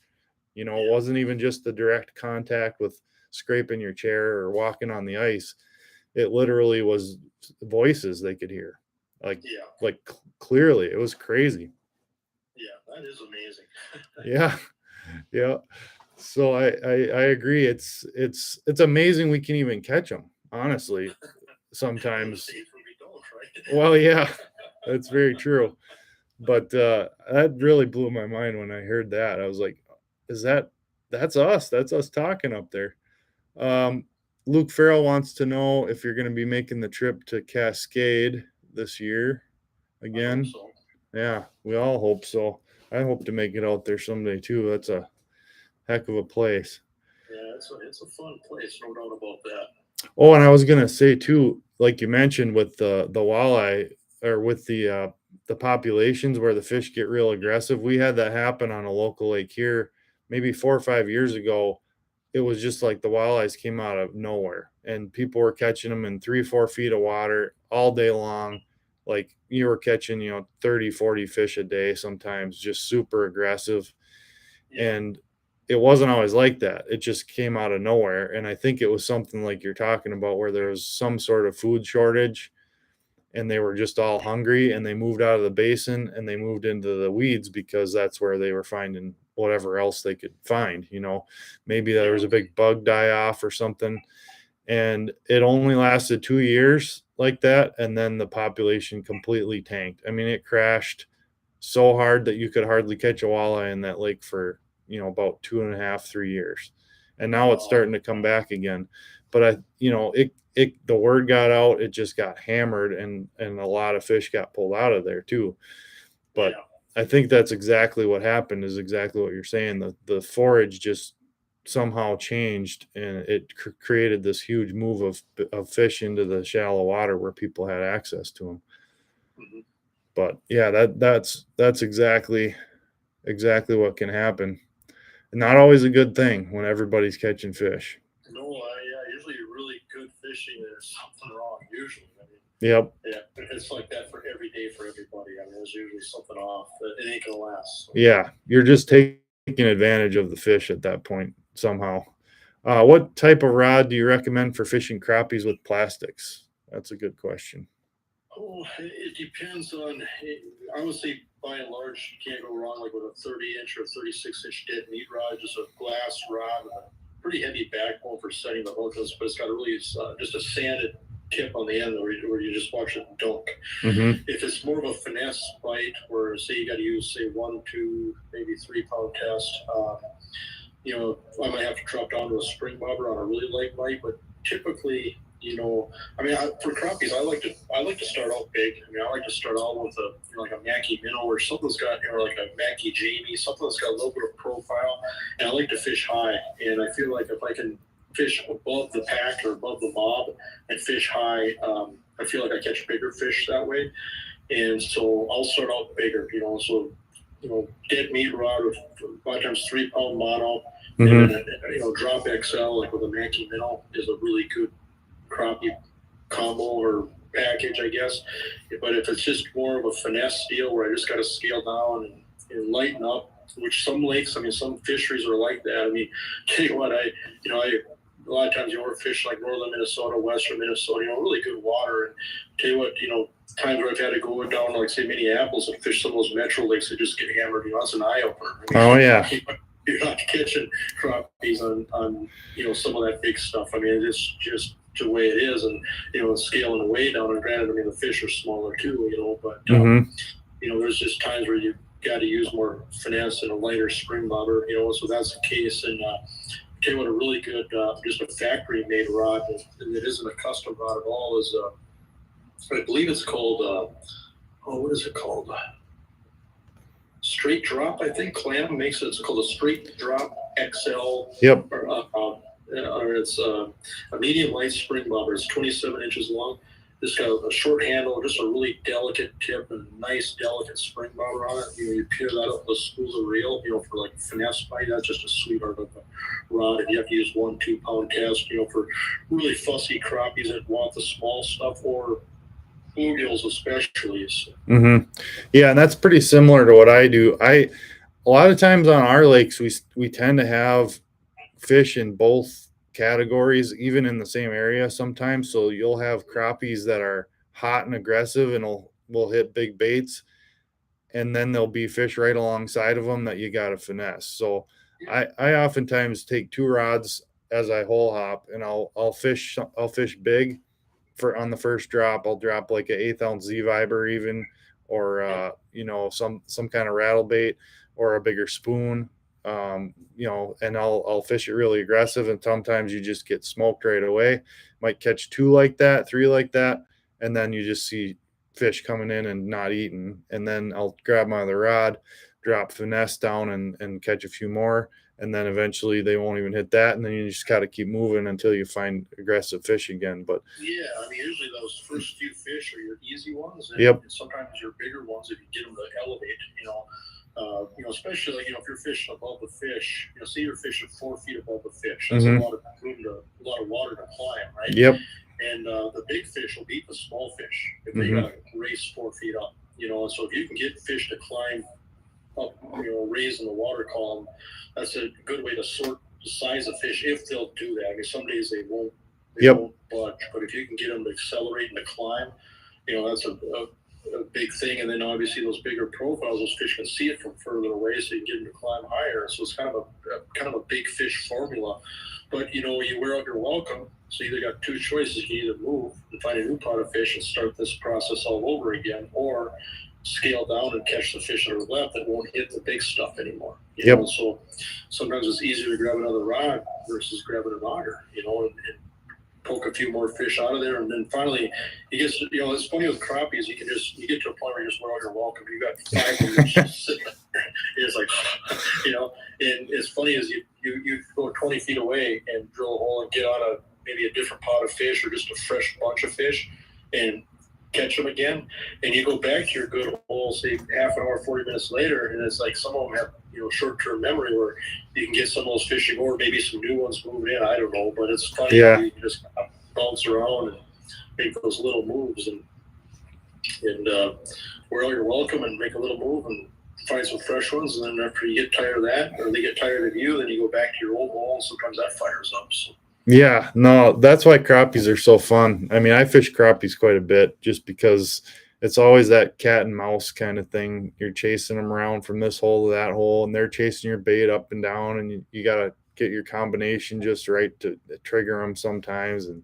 It wasn't even just the direct contact with scraping your chair or walking on the ice. It literally was voices they could hear, like clearly. It was crazy. Yeah, that is amazing. Yeah. So I agree. It's amazing we can even catch them. Honestly, sometimes. We don't, right? Well, yeah, that's very true. But that really blew my mind when I heard that. I was like, that's us. That's us talking up there. Luke Farrell wants to know if you're going to be making the trip to Cascade this year again. I hope so. Yeah, we all hope so. I hope to make it out there someday too. That's a heck of a place. Yeah, it's a fun place, no doubt about that. Oh, and I was going to say too, like you mentioned with the walleye or with the populations where the fish get real aggressive. We had that happen on a local lake here maybe 4 or 5 years ago. It was just like the walleyes came out of nowhere and people were catching them in 3-4 feet of water all day long. Like you were catching 30, 40 fish a day, sometimes just super aggressive. Yeah. And it wasn't always like that. It just came out of nowhere. And I think it was something like you're talking about where there was some sort of food shortage and they were just all hungry and they moved out of the basin and they moved into the weeds because that's where they were finding whatever else they could find. Maybe there was a big bug die off or something, and it only lasted 2 years like that, and then the population completely tanked. I mean, it crashed so hard that you could hardly catch a walleye in that lake for about 2.5-3 years, and now it's starting to come back again. But the word got out, it just got hammered, and a lot of fish got pulled out of there too. But I think that's exactly what happened, is exactly what you're saying. The forage just somehow changed, and it created this huge move of fish into the shallow water where people had access to them. Mm-hmm. But yeah, that's exactly what can happen. Not always a good thing when everybody's catching fish. No, usually really good fishing, there's something wrong. Usually, Yep. Yeah, it's like that for every day for everybody. I mean, there's usually something off. It ain't gonna last. So. Yeah, you're just taking advantage of the fish at that point somehow. What type of rod do you recommend for fishing crappies with plastics? That's a good question. Oh, it depends on. I would say by and large, you can't go wrong like with a 30-inch or 36-inch dead meat rod, just a glass rod with a pretty heavy backbone for setting the hook. But it's got a really just a sanded tip on the end where you just watch it dunk. Mm-hmm. If it's more of a finesse bite, where say you got to use say 1, 2, maybe 3 pound test, I might have to drop down to a spring bobber on a really light bite, but typically, for crappies, I like to start out big. I like to start out with like a Mackie minnow or something that's got, like a Mackie Jamie, something that's got a little bit of profile. And I like to fish high. And I feel like if I can fish above the pack or above the mob and fish high, I feel like I catch bigger fish that way. And so I'll start out bigger, dead meat rod with a lot of times 3 pound mono, and then drop XL like with a Mackie minnow is a really good crappie combo or package, I guess. But if it's just more of a finesse deal where I just got to scale down and lighten up, which some lakes, some fisheries are like that. Tell you what, a lot of times we're fish like northern Minnesota, western Minnesota, really good water. And tell you what, times where I've had to go down to, like, say, Minneapolis and fish some of those metro lakes that just get hammered, that's an eye opener. Oh yeah. You're not catching crappies on some of that big stuff. It's just the way it is, and scaling away down. And granted, the fish are smaller too, but there's just times where you got to use more finesse and a lighter spring bobber, so that's the case. And tell you what, a really good, just a factory made rod, and it isn't a custom rod at all, is I believe it's called what is it called? Straight drop, I think. Clam makes it. It's called a straight drop XL. Yep. Or it's a medium light spring bobber. It's 27 inches long. It's got a short handle, just a really delicate tip, and a nice delicate spring bobber on it. You pair that up with a spool of reel, for like finesse bite. That's just a sweetheart of a rod. And you have to use 1-2 pound cast, for really fussy crappies that want the small stuff, or bluegills especially. Yeah, and that's pretty similar to what I do. A lot of times on our lakes, we tend to have fish in both categories, even in the same area sometimes. So you'll have crappies that are hot and aggressive and will hit big baits, and then there'll be fish right alongside of them that you got to finesse. So I oftentimes take 2 rods as I hole hop, and I'll fish big on the first drop. I'll drop like an 1/8 ounce Z Viber even, or some kind of rattle bait or a bigger spoon. And I'll fish it really aggressive, and sometimes you just get smoked right away. Might catch 2 like that, 3 like that, and then you just see fish coming in and not eating. And then I'll grab my other rod, drop finesse down, and catch a few more. And then eventually they won't even hit that, and then you just got to keep moving until you find aggressive fish again. But yeah, usually those first few fish are your easy ones, and yep. Sometimes your bigger ones, if you get them to elevate, especially if you're fishing above the fish, say you're fishing 4 feet above the fish, that's a lot of water to climb, right? Yep. And the big fish will beat the small fish if they got to race 4 feet up, and so if you can get fish to climb up, raising the water column, that's a good way to sort the size of fish, if they'll do that. Some days they won't budge, but if you can get them to accelerate and to climb, that's a big thing. And then obviously those bigger profiles, those fish can see it from further away, so you can get them to climb higher. So it's kind of a big fish formula. But you wear out your welcome, so you either got 2 choices. You can either move and find a new pot of fish and start this process all over again, or scale down and catch the fish that are left that won't hit the big stuff anymore. So sometimes it's easier to grab another rod versus grabbing an auger, and poke a few more fish out of there. And then finally you get, it's funny with crappies, you get to a point where you just wear out your welcome. You got 5 of them just sitting there. It's like, and as funny as you go 20 feet away and drill a hole and get on maybe a different pot of fish or just a fresh bunch of fish and catch them again, and you go back to your good hole, say half an hour, 40 minutes later, and it's like some of them have short-term memory where you can get some of those fishing, or maybe some new ones moving in. I don't know, but it's funny how you can just kind of bounce around and make those little moves and wear out your welcome and make a little move and find some fresh ones. And then after you get tired of that, or they get tired of you, then you go back to your old hole, and sometimes that fires up. So. Yeah, no, that's why crappies are so fun. I fish crappies quite a bit just because it's always that cat and mouse kind of thing. You're chasing them around from this hole to that hole, and they're chasing your bait up and down, and you got to get your combination just right to trigger them sometimes. And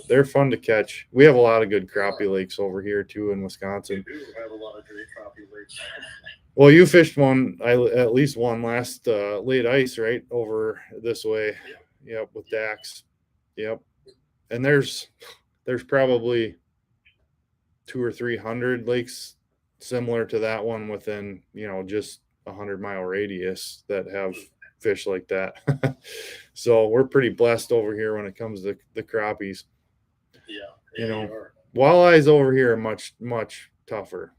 they're fun to catch. We have a lot of good crappie lakes over here too in Wisconsin. We do have a lot of great crappie lakes. Well, you fished one, at least one last late ice, right, over this way. Yep, with Dax. Yep. And there's probably 200 or 300 lakes similar to that one within, just 100-mile radius that have fish like that. So we're pretty blessed over here when it comes to the crappies. Yeah. Walleyes over here are much tougher.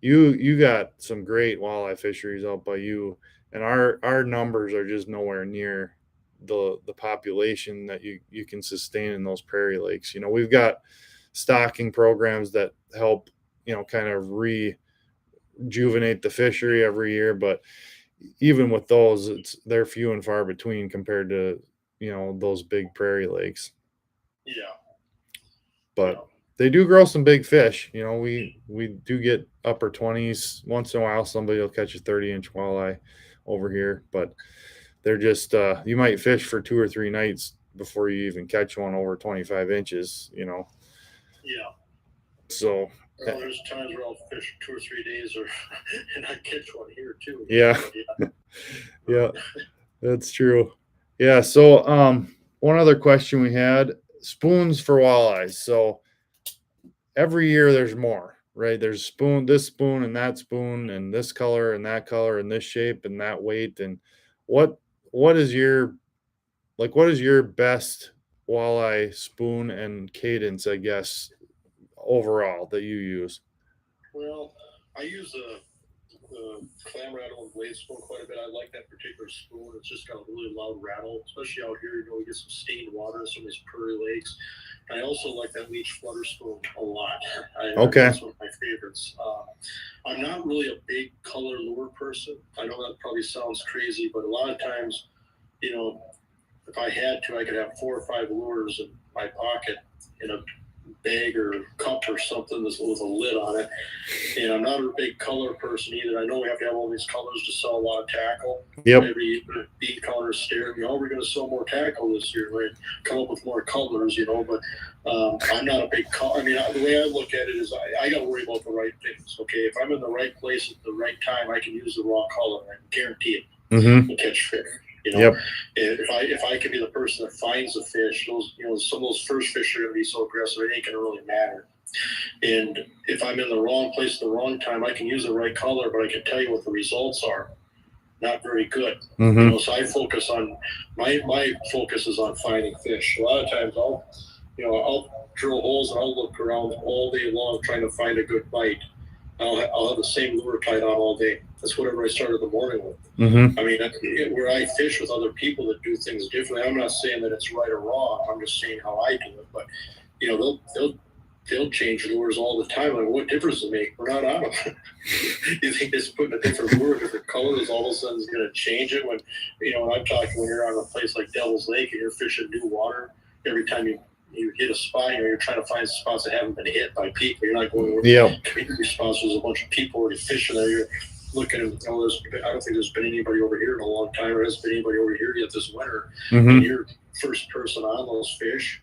You got some great walleye fisheries out by you, and our numbers are just nowhere near the population that you can sustain in those prairie lakes. We've got stocking programs that help, kind of rejuvenate the fishery every year, but even with those, they're few and far between compared to, those big prairie lakes. Yeah. But they do grow some big fish. We do get upper 20s once in a while. Somebody will catch a 30-inch walleye over here, but they're just you might fish for 2 or 3 nights before you even catch one over 25 inches. Yeah. So well, there's times where I'll fish 2 or 3 days, and I catch one here too. Yeah. Yeah, that's true. Yeah. So one other question we had: spoons for walleyes. So every year there's more, right? There's this spoon and that spoon and this color and that color and this shape and that weight. And what is your best walleye spoon and cadence, I guess, overall that you use? Well, I use the clam rattle and blade spoon quite a bit. I like that particular spoon. It's just got a really loud rattle, especially out here. We get some stained water in some of these prairie lakes. I also like that leech flutter spoon a lot. Okay. That's one of my favorites. I'm not really a big color lure person. I know that probably sounds crazy, but a lot of times, if I had to, I could have 4 or 5 lures in my pocket in a bag or cup or something with a lid on it. And I'm not a big color person either. I know we have to have all these colors to sell a lot of tackle. Yep. Every beat color stare at me, we're going to sell more tackle this year, right? Come up with more colors, but I'm not a big color. I mean, the way I look at it is I got to worry about the right things. Okay, if I'm in the right place at the right time, I can use the raw color. I guarantee it. Mm-hmm. Will catch fish. Yep. If I can be the person that finds the fish, some of those first fish are going to be so aggressive, it ain't going to really matter. And if I'm in the wrong place at the wrong time, I can use the right color, but I can tell you what the results are. Not very good. Mm-hmm. So I focus on my focus is on finding fish. A lot of times I'll drill holes and I'll look around all day long trying to find a good bite. I'll have the same lure tied on all day. That's whatever I started the morning with. Mm-hmm. I mean, where I fish with other people that do things differently, I'm not saying that it's right or wrong. I'm just saying how I do it. But they'll change lures all the time. Like, what difference does it make? We're not on them. You think just putting a different lure, different colors, all of a sudden is going to change it? When I'm talking when you're on a place like Devil's Lake and you're fishing new water, every time you hit a spot, you're trying to find spots that haven't been hit by people. You're not going where community spots. There's a bunch of people already fishing there. You're looking at, I don't think there's been anybody over here in a long time. There hasn't been anybody over here yet this winter. Mm-hmm. And you're first person on those fish.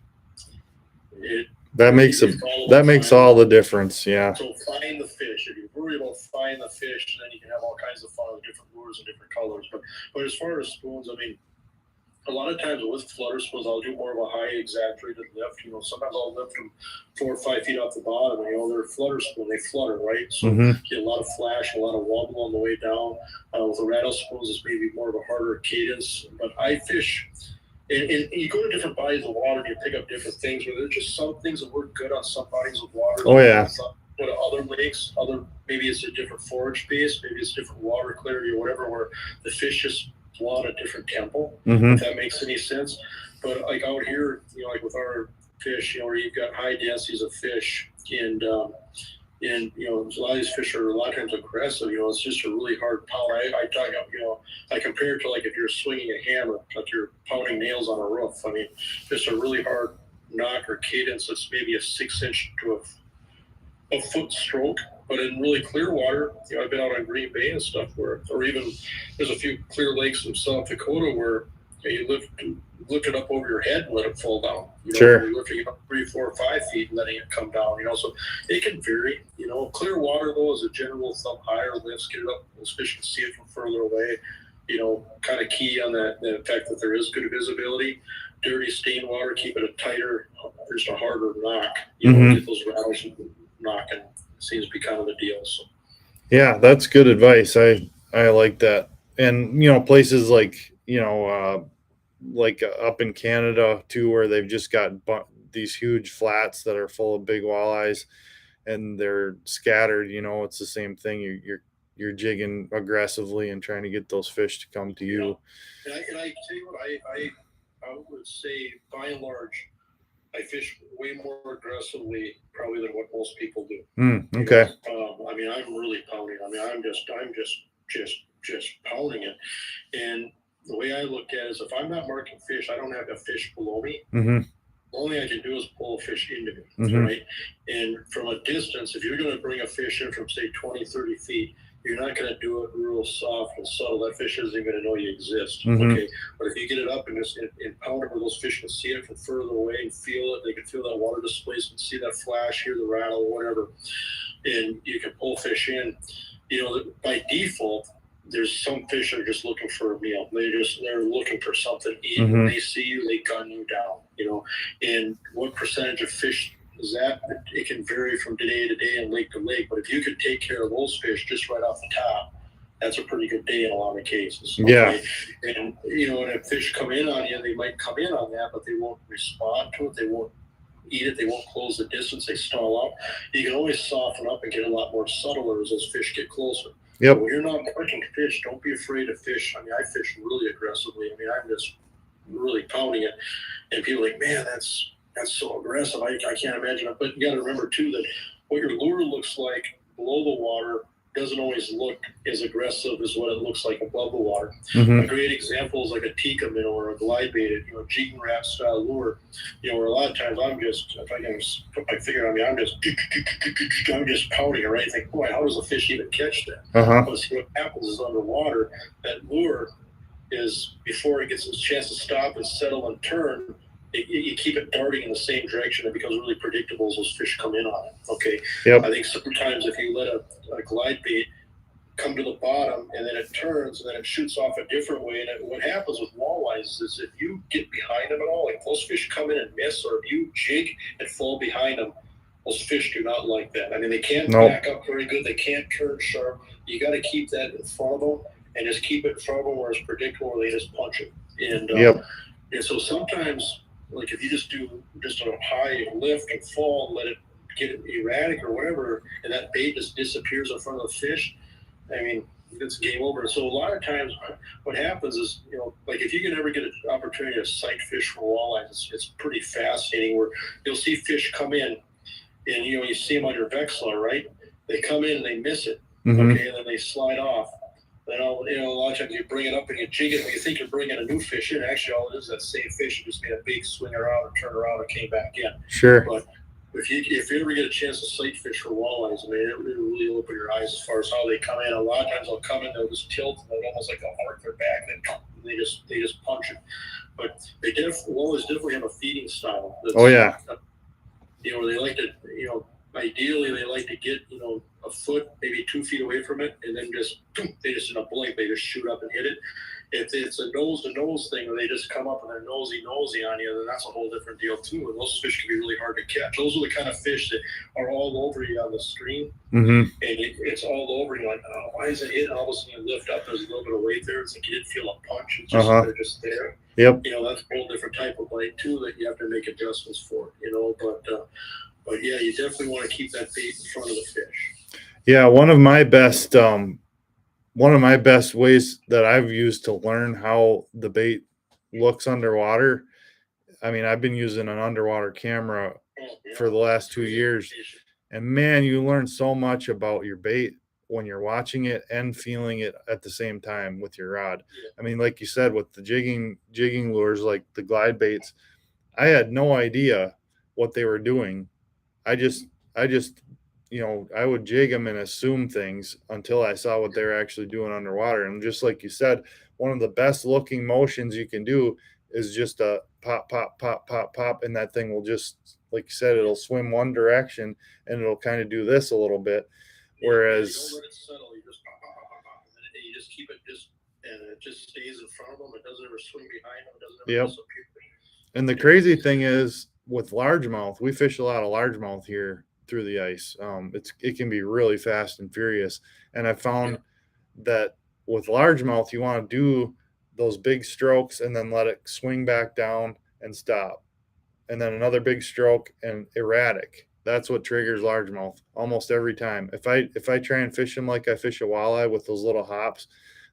That makes all the difference. Yeah. So find the fish. If you worry about finding the fish, then you can have all kinds of fun with different lures and different colors. But as far as spoons, I mean, a lot of times with flutter spoons, I'll do more of a high exaggerated lift. Sometimes I'll lift them 4 or 5 feet off the bottom. They're flutter spoon. They flutter, right? So Mm-hmm. you get a lot of flash, a lot of wobble on the way down. With the rattle spoons, it's maybe more of a harder cadence. But I fish, and you go to different bodies of water and you pick up different things. Where there's just some things that work good on some bodies of water. Oh yeah. But other lakes, maybe it's a different forage base, maybe it's different water clarity or whatever, where the fish just want a different tempo. Mm-hmm. If that makes any sense. But like out here, like with our fish, where you've got high densities of fish, and a lot of these fish are a lot of times aggressive. It's just a really hard power. I compare it to like if you're swinging a hammer, like you're pounding nails on a roof. I mean, just a really hard knock or cadence that's maybe a 6-inch to a foot stroke. But in really clear water, I've been out on Green Bay and stuff or even there's a few clear lakes in South Dakota where you lift it up over your head and let it fall down. Sure. You're lifting it up 3, 4, 5 feet and letting it come down. So it can vary. Clear water though is a general thumb. Higher lifts, get it up. Those fish can see it from further away. Kind of key on the fact that there is good visibility. Dirty stained water, keep it a tighter, just a harder knock. Get those rattles knocking. Seems to be kind of the deal. So. Yeah, that's good advice. I like that. And places like up in Canada too, where they've just got these huge flats that are full of big walleyes, and they're scattered. It's the same thing. You're jigging aggressively and trying to get those fish to come to you. And I tell you what, I would say by and large, I fish way more aggressively probably than what most people do. Okay. I'm really pounding. I'm just pounding it. And the way I look at it is if I'm not marking fish, I don't have a fish below me. Mm-hmm. The only thing I can do is pull a fish into me, Mm-hmm. right? And from a distance, if you're going to bring a fish in from, say, 20, 30 feet, you're not going to do it real soft and subtle. That fish isn't even going to know you exist, Mm-hmm. okay? But if you get it up and just and pound it where those fish can see it from further away and feel it, they can feel that water displacement, see that flash, hear the rattle, whatever, and you can pull fish in. By default, there's some fish that are just looking for a meal. They're looking for something to eat. Mm-hmm. When they see you, they gun you down. And what percentage of fish is that? It can vary from day to day and lake to lake. But if you could take care of those fish just right off the top, that's a pretty good day in a lot of cases. Okay? Yeah. And and if fish come in on you, they might come in on that, but they won't respond to it. They won't eat it. They won't close the distance. They stall out. You can always soften up and get a lot more subtler as those fish get closer. Yep. When you're not marking fish, don't be afraid to fish. I fish really aggressively. I'm just really pounding it. And people are like, man, that's so aggressive. I can't imagine it. But you got to remember, too, that what your lure looks like below the water doesn't always look as aggressive as what it looks like above the water. Mm-hmm. A great example is like a tikka minnow or a glide baited, jigging wrap style lure, where a lot of times if I can put my finger on me, I'm just pounding it, right? Think, boy, how does a fish even catch that? Uh-huh. But see, what happens is underwater, that lure is, before it gets a chance to stop and settle and turn, you keep it darting in the same direction. It becomes really predictable as those fish come in on it. Okay. Yep. I think sometimes if you let a glide bait come to the bottom and then it turns and then it shoots off a different way, and what happens with walleyes is if you get behind them at all, like those fish come in and miss, or if you jig and fall behind them, those fish do not like that. They can't back up very good. They can't turn sharp. You got to keep that in front of them and just keep it in front of them where it's predictable, where they just punch it. And and so sometimes, like if you just do a high lift and fall and let it get erratic or whatever, and that bait just disappears in front of the fish, it's game over. So a lot of times what happens is, like if you can ever get an opportunity to sight fish for walleyes, it's pretty fascinating, where you'll see fish come in and, you see them on your Vexlar, right? They come in and they miss it. Mm-hmm. Okay. And then they slide off. Then a lot of times you bring it up and you jig it, and you think you're bringing a new fish in. Actually, all it is that same fish. You just made a big swing around and turn around and came back in. Sure. But if you ever get a chance to sight fish for walleyes, it really open your eyes as far as how they come in. A lot of times they'll come in, they'll just tilt, and they'll almost like they'll arc their back, and they just punch it. But walleyes definitely have a feeding style. Oh yeah. They like to, ideally they like to get, a foot, maybe 2 feet away from it, and then they just in a blink, they just shoot up and hit it. If it's a nose-to-nose thing, where they just come up and they're nosy on you, then that's a whole different deal too. And those fish can be really hard to catch. Those are the kind of fish that are all over you on the screen, Mm-hmm. and it's all over you. Like, oh, why is it hitting? All of a sudden you lift up, there's a little bit of weight there. It's like you didn't feel a punch. It's just they're just there. Yep. That's a whole different type of bite too that you have to make adjustments for. But yeah, you definitely want to keep that bait in front of the fish. Yeah, one of my best ways that I've used to learn how the bait looks underwater. I've been using an underwater camera for the last 2 years, and man, you learn so much about your bait when you're watching it and feeling it at the same time with your rod. Yeah. Like you said, with the jigging lures, like the glide baits, I had no idea what they were doing. I just I would jig them and assume things until I saw what they're actually doing underwater. And just like you said, one of the best looking motions you can do is just a pop, pop, pop, pop, pop, and that thing will just, like you said, it'll swim one direction and it'll kind of do this a little bit. Whereas, you don't let it settle, you just pop, pop, pop, pop, pop, and you just keep it and it just stays in front of them. It doesn't ever swing behind them. It doesn't ever disappear. And the crazy thing is with largemouth, we fish a lot of largemouth here through the ice. It can be really fast and furious. And I found that with largemouth, you want to do those big strokes and then let it swing back down and stop. And then another big stroke and erratic. That's what triggers largemouth almost every time. If I try and fish them like I fish a walleye with those little hops,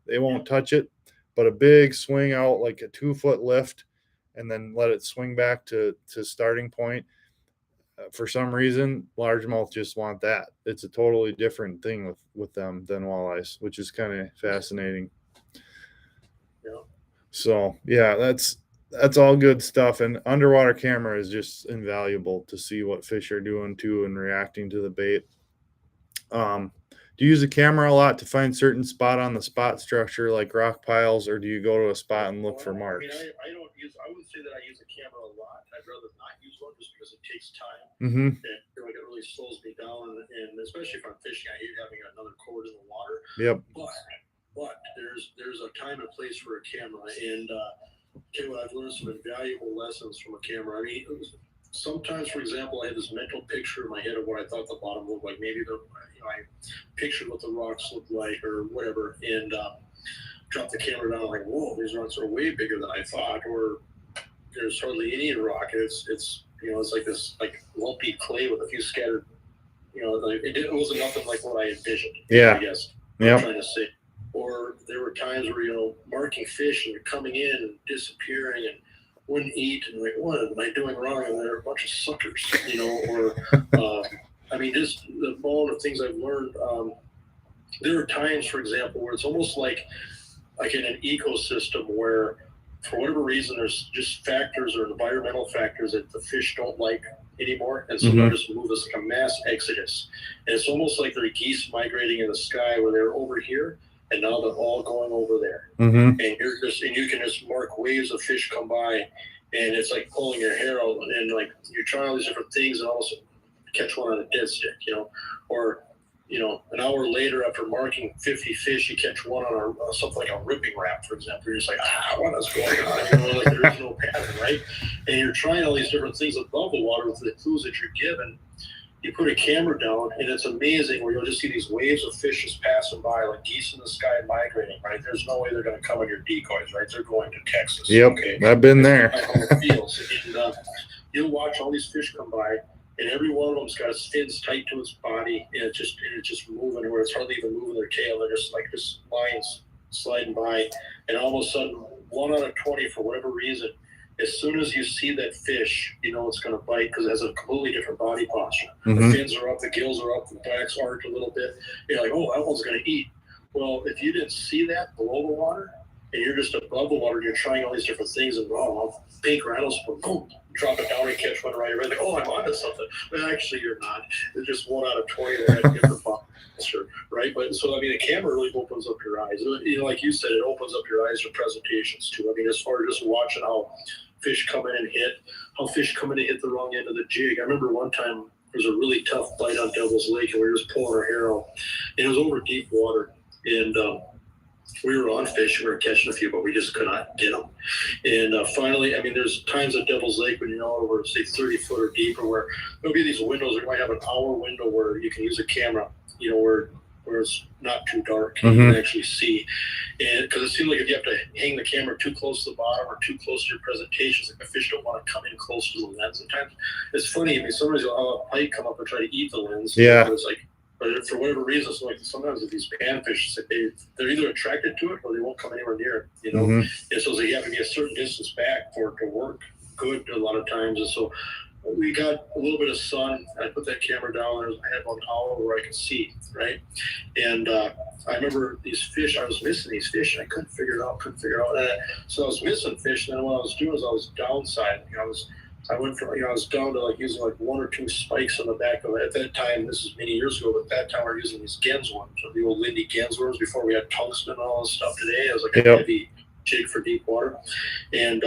they won't touch it. But a big swing out, like a 2-foot lift, and then let it swing back to starting point. For some reason, largemouth just want that. It's a totally different thing with them than walleyes, which is kind of fascinating. Yeah. So yeah, that's all good stuff. And underwater camera is just invaluable to see what fish are doing too and reacting to the bait. Do you use a camera a lot to find certain spot on the spot structure like rock piles, or do you go to a spot and look for marks? I wouldn't say that I use a camera a lot. I'd rather not use one just because it takes time. Mm-hmm. And I feel like it really slows me down, and especially if I'm fishing, I hate having another cord in the water. Yep. But there's a time and place for a camera, and tell you what, I've learned some invaluable lessons from a camera. I mean, sometimes, for example, I had this mental picture in my head of what I thought the bottom looked like. Maybe I pictured what the rocks looked like or whatever, and dropped the camera down like, whoa, these rocks are way bigger than I thought, or there's hardly any rock. It's like this like lumpy clay with a few scattered. It wasn't nothing like what I envisioned. Yeah. I guess. Yeah. I'm trying to say. Or there were times where marking fish and they're coming in and disappearing and wouldn't eat, and like, what am I doing wrong? And they're a bunch of suckers, or I mean, just the bone of things I've learned. There are times, for example, where it's almost like in an ecosystem where, for whatever reason, there's just factors or environmental factors that the fish don't like anymore, and so they're just moving. It's like a mass exodus, and it's almost like there are geese migrating in the sky where they're over here. And now they're all going over there, and you can just mark waves of fish come by, and it's like pulling your hair out, and like you're trying all these different things, and also catch one on a dead stick, or an hour later after marking 50 fish, you catch one on something like a ripping rap, for example. You're just like, what is going on? Like there is no pattern, right? And you're trying all these different things above the water with the clues that you're given. You put a camera down, and it's amazing where you'll just see these waves of fish just passing by, like geese in the sky migrating, right? There's no way they're going to come on your decoys, right? They're going to Texas. Yep, okay? I've been there. And you'll watch all these fish come by, and every one of them's got its fins tight to its body, and it's just moving where it's hardly even moving their tail. They're just like just lines sliding by, and all of a sudden, 1 out of 20, for whatever reason, as soon as you see that fish, it's going to bite because it has a completely different body posture. The fins are up, the gills are up, the back's arched a little bit. You're like, oh, that one's going to eat. Well, if you didn't see that below the water, and you're just above the water, and you're trying all these different things, and pink rattlesnake, boom, drop it down and catch one right away. Like, oh, I'm onto something. But actually, you're not. It's just 1 out of 20 that have different posture, right? But so I mean, a camera really opens up your eyes. Like you said, it opens up your eyes for presentations too. I mean, as far as just watching how fish come in and hit, how fish come in and hit the wrong end of the jig. I remember one time there was a really tough bite on Devil's Lake, and we were just pulling our hair out, and it was over deep water, and we were on fish, we were catching a few, but we just could not get them. And finally, I mean, there's times at Devil's Lake when you're over, say, 30 foot or deeper, where there'll be these windows. You might have an hour window where you can use a camera, where it's not too dark, you can actually see. And because it seems like if you have to hang the camera too close to the bottom or too close to your presentations, like the fish don't want to come in close to the lens. Sometimes it's funny. I mean, sometimes you'll have a pike come up and try to eat the lens. Yeah. It's like, but for whatever reason, so like sometimes with these panfish, they're either attracted to it or they won't come anywhere near it. And so you have to be a certain distance back for it to work good a lot of times. And so we got a little bit of sun. I put that camera down. I had 1 hour where I could see, right? And I remember these fish. I was missing these fish, and I couldn't figure it out. So I was missing fish. And then what I was doing is I was downside. I was I went from, I was down to like using like 1 or 2 spikes on the back of it. At that time, this is many years ago, but at that time we were using these Gens worms, so the old Lindy Gens worms before we had tungsten and all this stuff today. It was like a heavy jig for deep water, and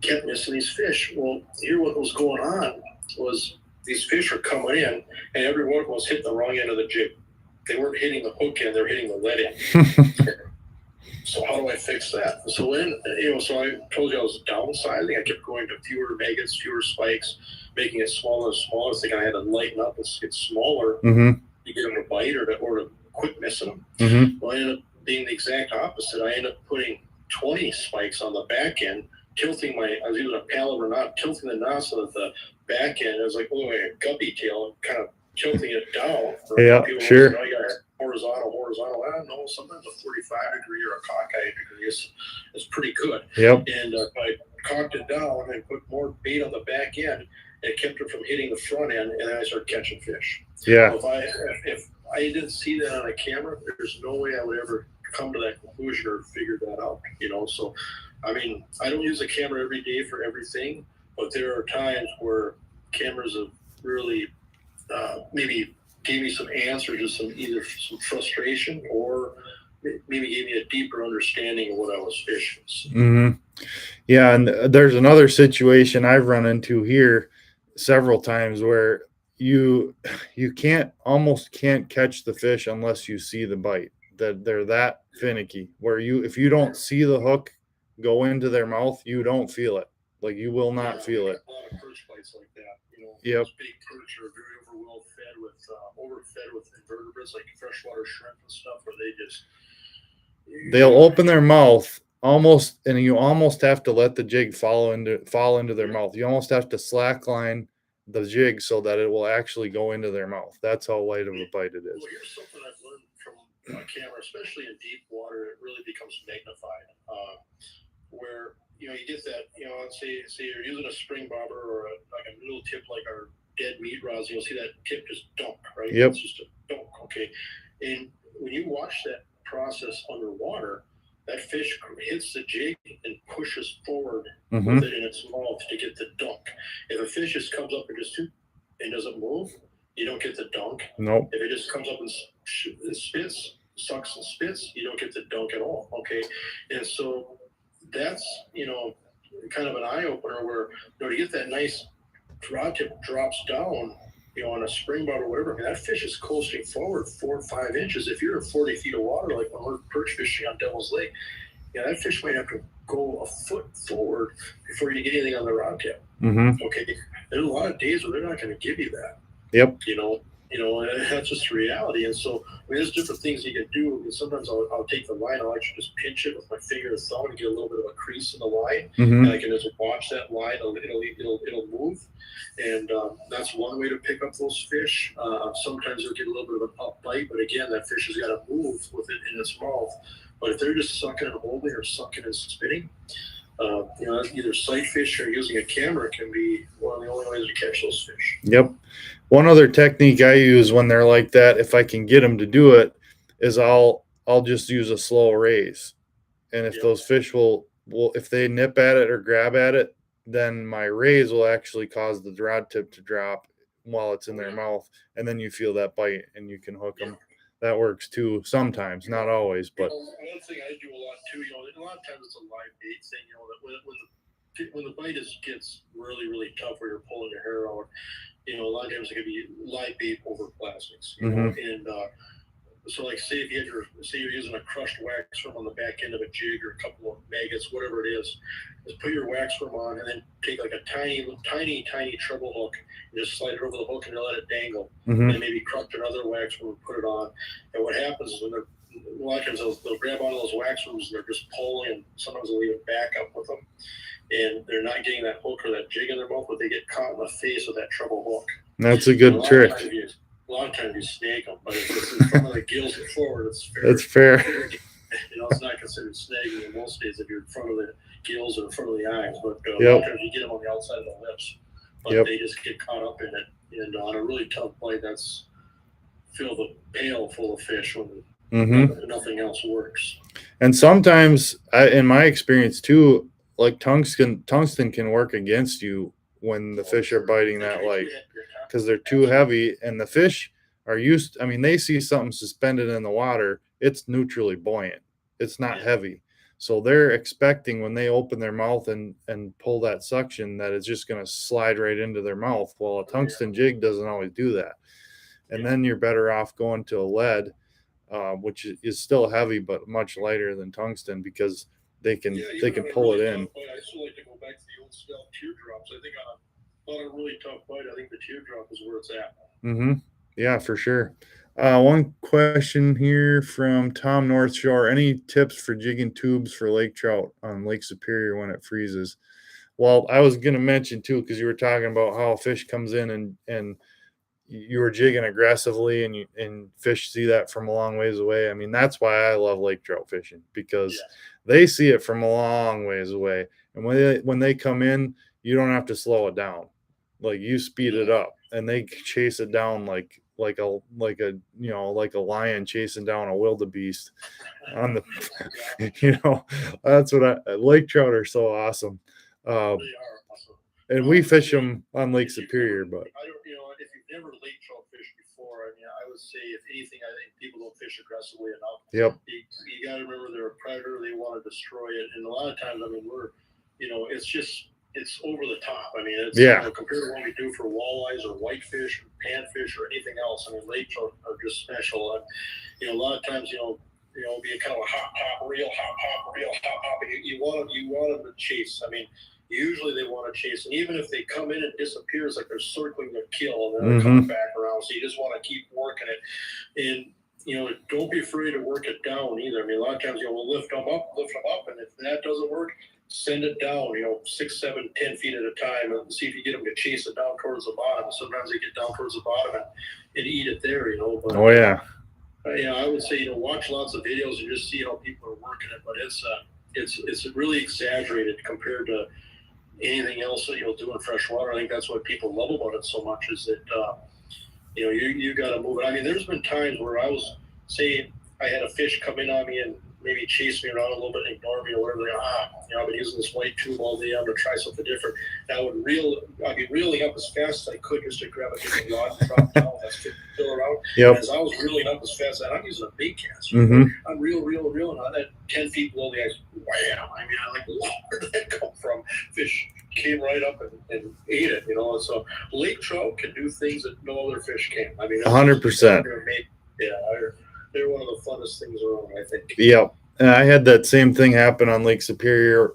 kept missing these fish. Well, here what was going on was these fish were coming in, and every one of them was hitting the wrong end of the jig. They weren't hitting the hook end; they were hitting the lead end. So how do I fix that? So then, so I told you I was downsizing. I kept going to fewer maggots, fewer spikes, making it smaller and smaller. Thinking I had to lighten up and get smaller to get them to bite or to quit missing them. Well, I ended up being the exact opposite. I ended up putting 20 spikes on the back end, tilting I was using a paddle or not, tilting the knot so that the back end, it was like a guppy tail, kind of tilting it down. Yeah, sure. You got horizontal. I don't know. Sometimes a 45 degree or a cockeye degree is pretty good. Yep. And I cocked it down and put more bait on the back end. It kept it from hitting the front end, and then I started catching fish. Yeah. So if I didn't see that on a camera, there's no way I would ever come to that conclusion or figure that out. So I mean, I don't use a camera every day for everything, but there are times where cameras have really maybe gave me some answers to either some frustration or maybe gave me a deeper understanding of what I was fishing. Yeah, and there's another situation I've run into here several times where you almost can't catch the fish unless you see the bite. That they're that finicky. Where if you don't see the hook go into their mouth, you don't feel it. Like you will not feel it. A lot of perch bites like that. Yep. Those big perch are very overfed with invertebrates like freshwater shrimp and stuff, where they'll open their mouth almost, and you almost have to let the jig fall into their mouth. You almost have to slackline the jig so that it will actually go into their mouth. That's how light of a bite it is. Well, here's something I've learned from a camera, especially in deep water. It really becomes magnified. Where you get that, say you're using a spring bobber or like a little tip like our dead meat rods, you'll see that tip just dunk, right? Yep. It's just a dunk, okay? And when you watch that process underwater, that fish hits the jig and pushes forward with it in its mouth to get the dunk. If a fish just comes up and doesn't move, you don't get the dunk. Nope. If it just comes up and sucks and spits, you don't get the dunk at all, okay? And so that's, kind of an eye-opener where, to get that nice rod tip drops down, on a spring boat or whatever, that fish is coasting forward 4 or 5 inches. If you're in 40 feet of water, like when we're perch fishing on Devil's Lake, that fish might have to go a foot forward before you get anything on the rod tip. Okay. There's a lot of days where they're not going to give you that. Yep. That's just reality. And so, there's different things you can do. And sometimes I'll take the line, I'll actually just pinch it with my finger and thumb and get a little bit of a crease in the line. And I can just watch that line. It'll move. And that's one way to pick up those fish. Sometimes you'll get a little bit of an up bite, but again, that fish has got to move with it in its mouth. But if they're just sucking and holding or sucking and spitting, either sight fish or using a camera can be one of the only ways to catch those fish. Yep. One other technique I use when they're like that, if I can get them to do it, is I'll just use a slow raise. And if those fish will if they nip at it or grab at it, then my raise will actually cause the rod tip to drop while it's in their mouth. And then you feel that bite and you can hook them. That works too sometimes, not always, but one thing I do a lot too, a lot of times it's a live bait thing, that when the bite gets really, really tough where you're pulling your hair out, a lot of times it could be live bait over plastics, and so like say you're using a crushed wax worm on the back end of a jig or a couple of maggots, whatever it is put your wax worm on and then take like a tiny treble hook and just slide it over the hook and let it dangle, and maybe crush another wax worm and put it on. And what happens is when a lot of times they'll grab onto those wax worms and they're just pulling, and sometimes they'll even back up with them, and they're not getting that hook or that jig in their mouth, but they get caught in the face with that treble hook. That's a good trick. A lot of times you snake them, but if it's in front of the gills and forward, it's fair. That's fair. It's not considered snagging in most days if you're in front of the gills or in front of the eyes, but a lot of times you get them on the outside of the lips, but they just get caught up in it. And on a really tough bite, that's fill the pail full of fish when nothing else works. And sometimes, in my experience too, like tungsten can work against you when the fish are biting that light because they're too heavy, and the fish are used. I mean, they see something suspended in the water, it's neutrally buoyant. It's not heavy. So they're expecting when they open their mouth and pull that suction that it's just going to slide right into their mouth. Well, a tungsten jig doesn't always do that. And then you're better off going to a lead, which is still heavy but much lighter than tungsten because they can pull it in. I still like to go back to the old style teardrops. I think on a really tough bite, I think the teardrop is where it's at. Mm-hmm. Yeah, for sure. One question here from Tom North Shore. Any tips for jigging tubes for lake trout on Lake Superior when it freezes? Well, I was going to mention too, because you were talking about how a fish comes in and you were jigging aggressively and fish see that from a long ways away. I mean, that's why I love lake trout fishing, because they see it from a long ways away. And when they come in, you don't have to slow it down. Like, you speed it up and they chase it down like a lion chasing down a wildebeest on the that's what lake trout are so awesome. They are awesome. And we fish them on Lake Superior, but I don't, if you've never lake trout fished before, I mean, I would say, if anything, I think people don't fish aggressively enough. Yep. You got to remember they're a predator. They want to destroy it. And a lot of times, I mean, it's over the top. I mean, it's compared to what we do for walleyes or whitefish or panfish or anything else. I mean, lake trout are just special. And, a lot of times, be a kind of a hop, reel, hop, reel, hop. You want them to chase. I mean, usually they want to chase, and even if they come in and disappear, it's like they're circling their kill and then they're coming back around. So you just want to keep working it, and don't be afraid to work it down either. I mean, a lot of times we'll lift them up, and if that doesn't work, send it down, 6, 7, 10 feet at a time, and see if you get them to chase it down towards the bottom. And sometimes they get down towards the bottom and eat it there, But, I would say, watch lots of videos and just see how people are working it. But it's really exaggerated compared to anything else that you'll do in freshwater. I think that's what people love about it so much, is that you got to move it. I mean, there's been times where I was saying I had a fish come in on me and maybe chase me around a little bit and ignore me or whatever. I've been using this white tube all day. I'm gonna try something different. And I'd be reeling up as fast as I could just to grab a different rod and drop down. That's fill around. Yep. And as I was reeling up as fast as I'm using a bait caster. I'm reel, and I'm at 10 feet below the ice. Wham! I mean, I'm like, where did that come from? Fish came right up and ate it. So lake trout can do things that no other fish can. I mean, 100%. They're one of the funnest things around, I think. Yep. And I had that same thing happen on Lake Superior,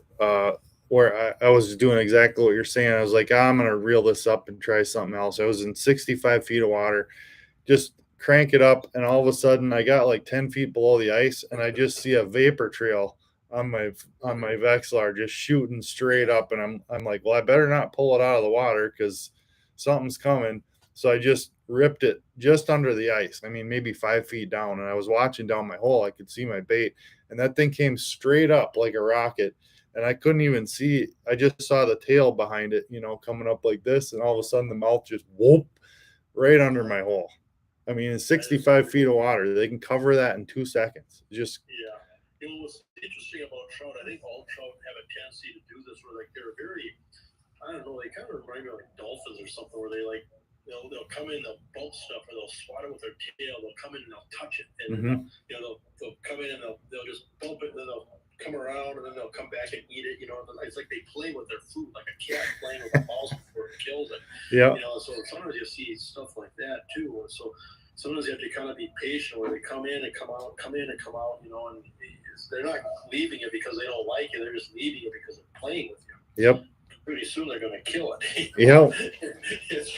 where I was doing exactly what you're saying. I was like, I'm going to reel this up and try something else. I was in 65 feet of water, just crank it up. And all of a sudden I got like 10 feet below the ice, and I just see a vapor trail on my Vexlar just shooting straight up. And I'm like, well, I better not pull it out of the water because something's coming. So I just ripped it just under the ice. I mean, maybe 5 feet down. And I was watching down my hole. I could see my bait. And that thing came straight up like a rocket. And I couldn't even see. I just saw the tail behind it, coming up like this. And all of a sudden the mouth just whoop right under my hole. I mean, in 65 feet of water, they can cover that in 2 seconds. Just what's interesting about trout, I think all trout have a tendency to do this, where like they're very, I don't know, they kind of remind me of like dolphins or something, where they like they'll come in, they'll bump stuff, or they'll swat it with their tail. They'll come in and they'll touch it, and they'll come in and they'll just bump it, and then they'll come around, and then they'll come back and eat it. It's like they play with their food, like a cat playing with a mouse before it kills it. So sometimes you see stuff like that too. So sometimes you have to kind of be patient, where they come in and come out, and they're not leaving it because they don't like it. They're just leaving it because they're playing with you. Yep. Pretty soon they're going to kill it. Yep.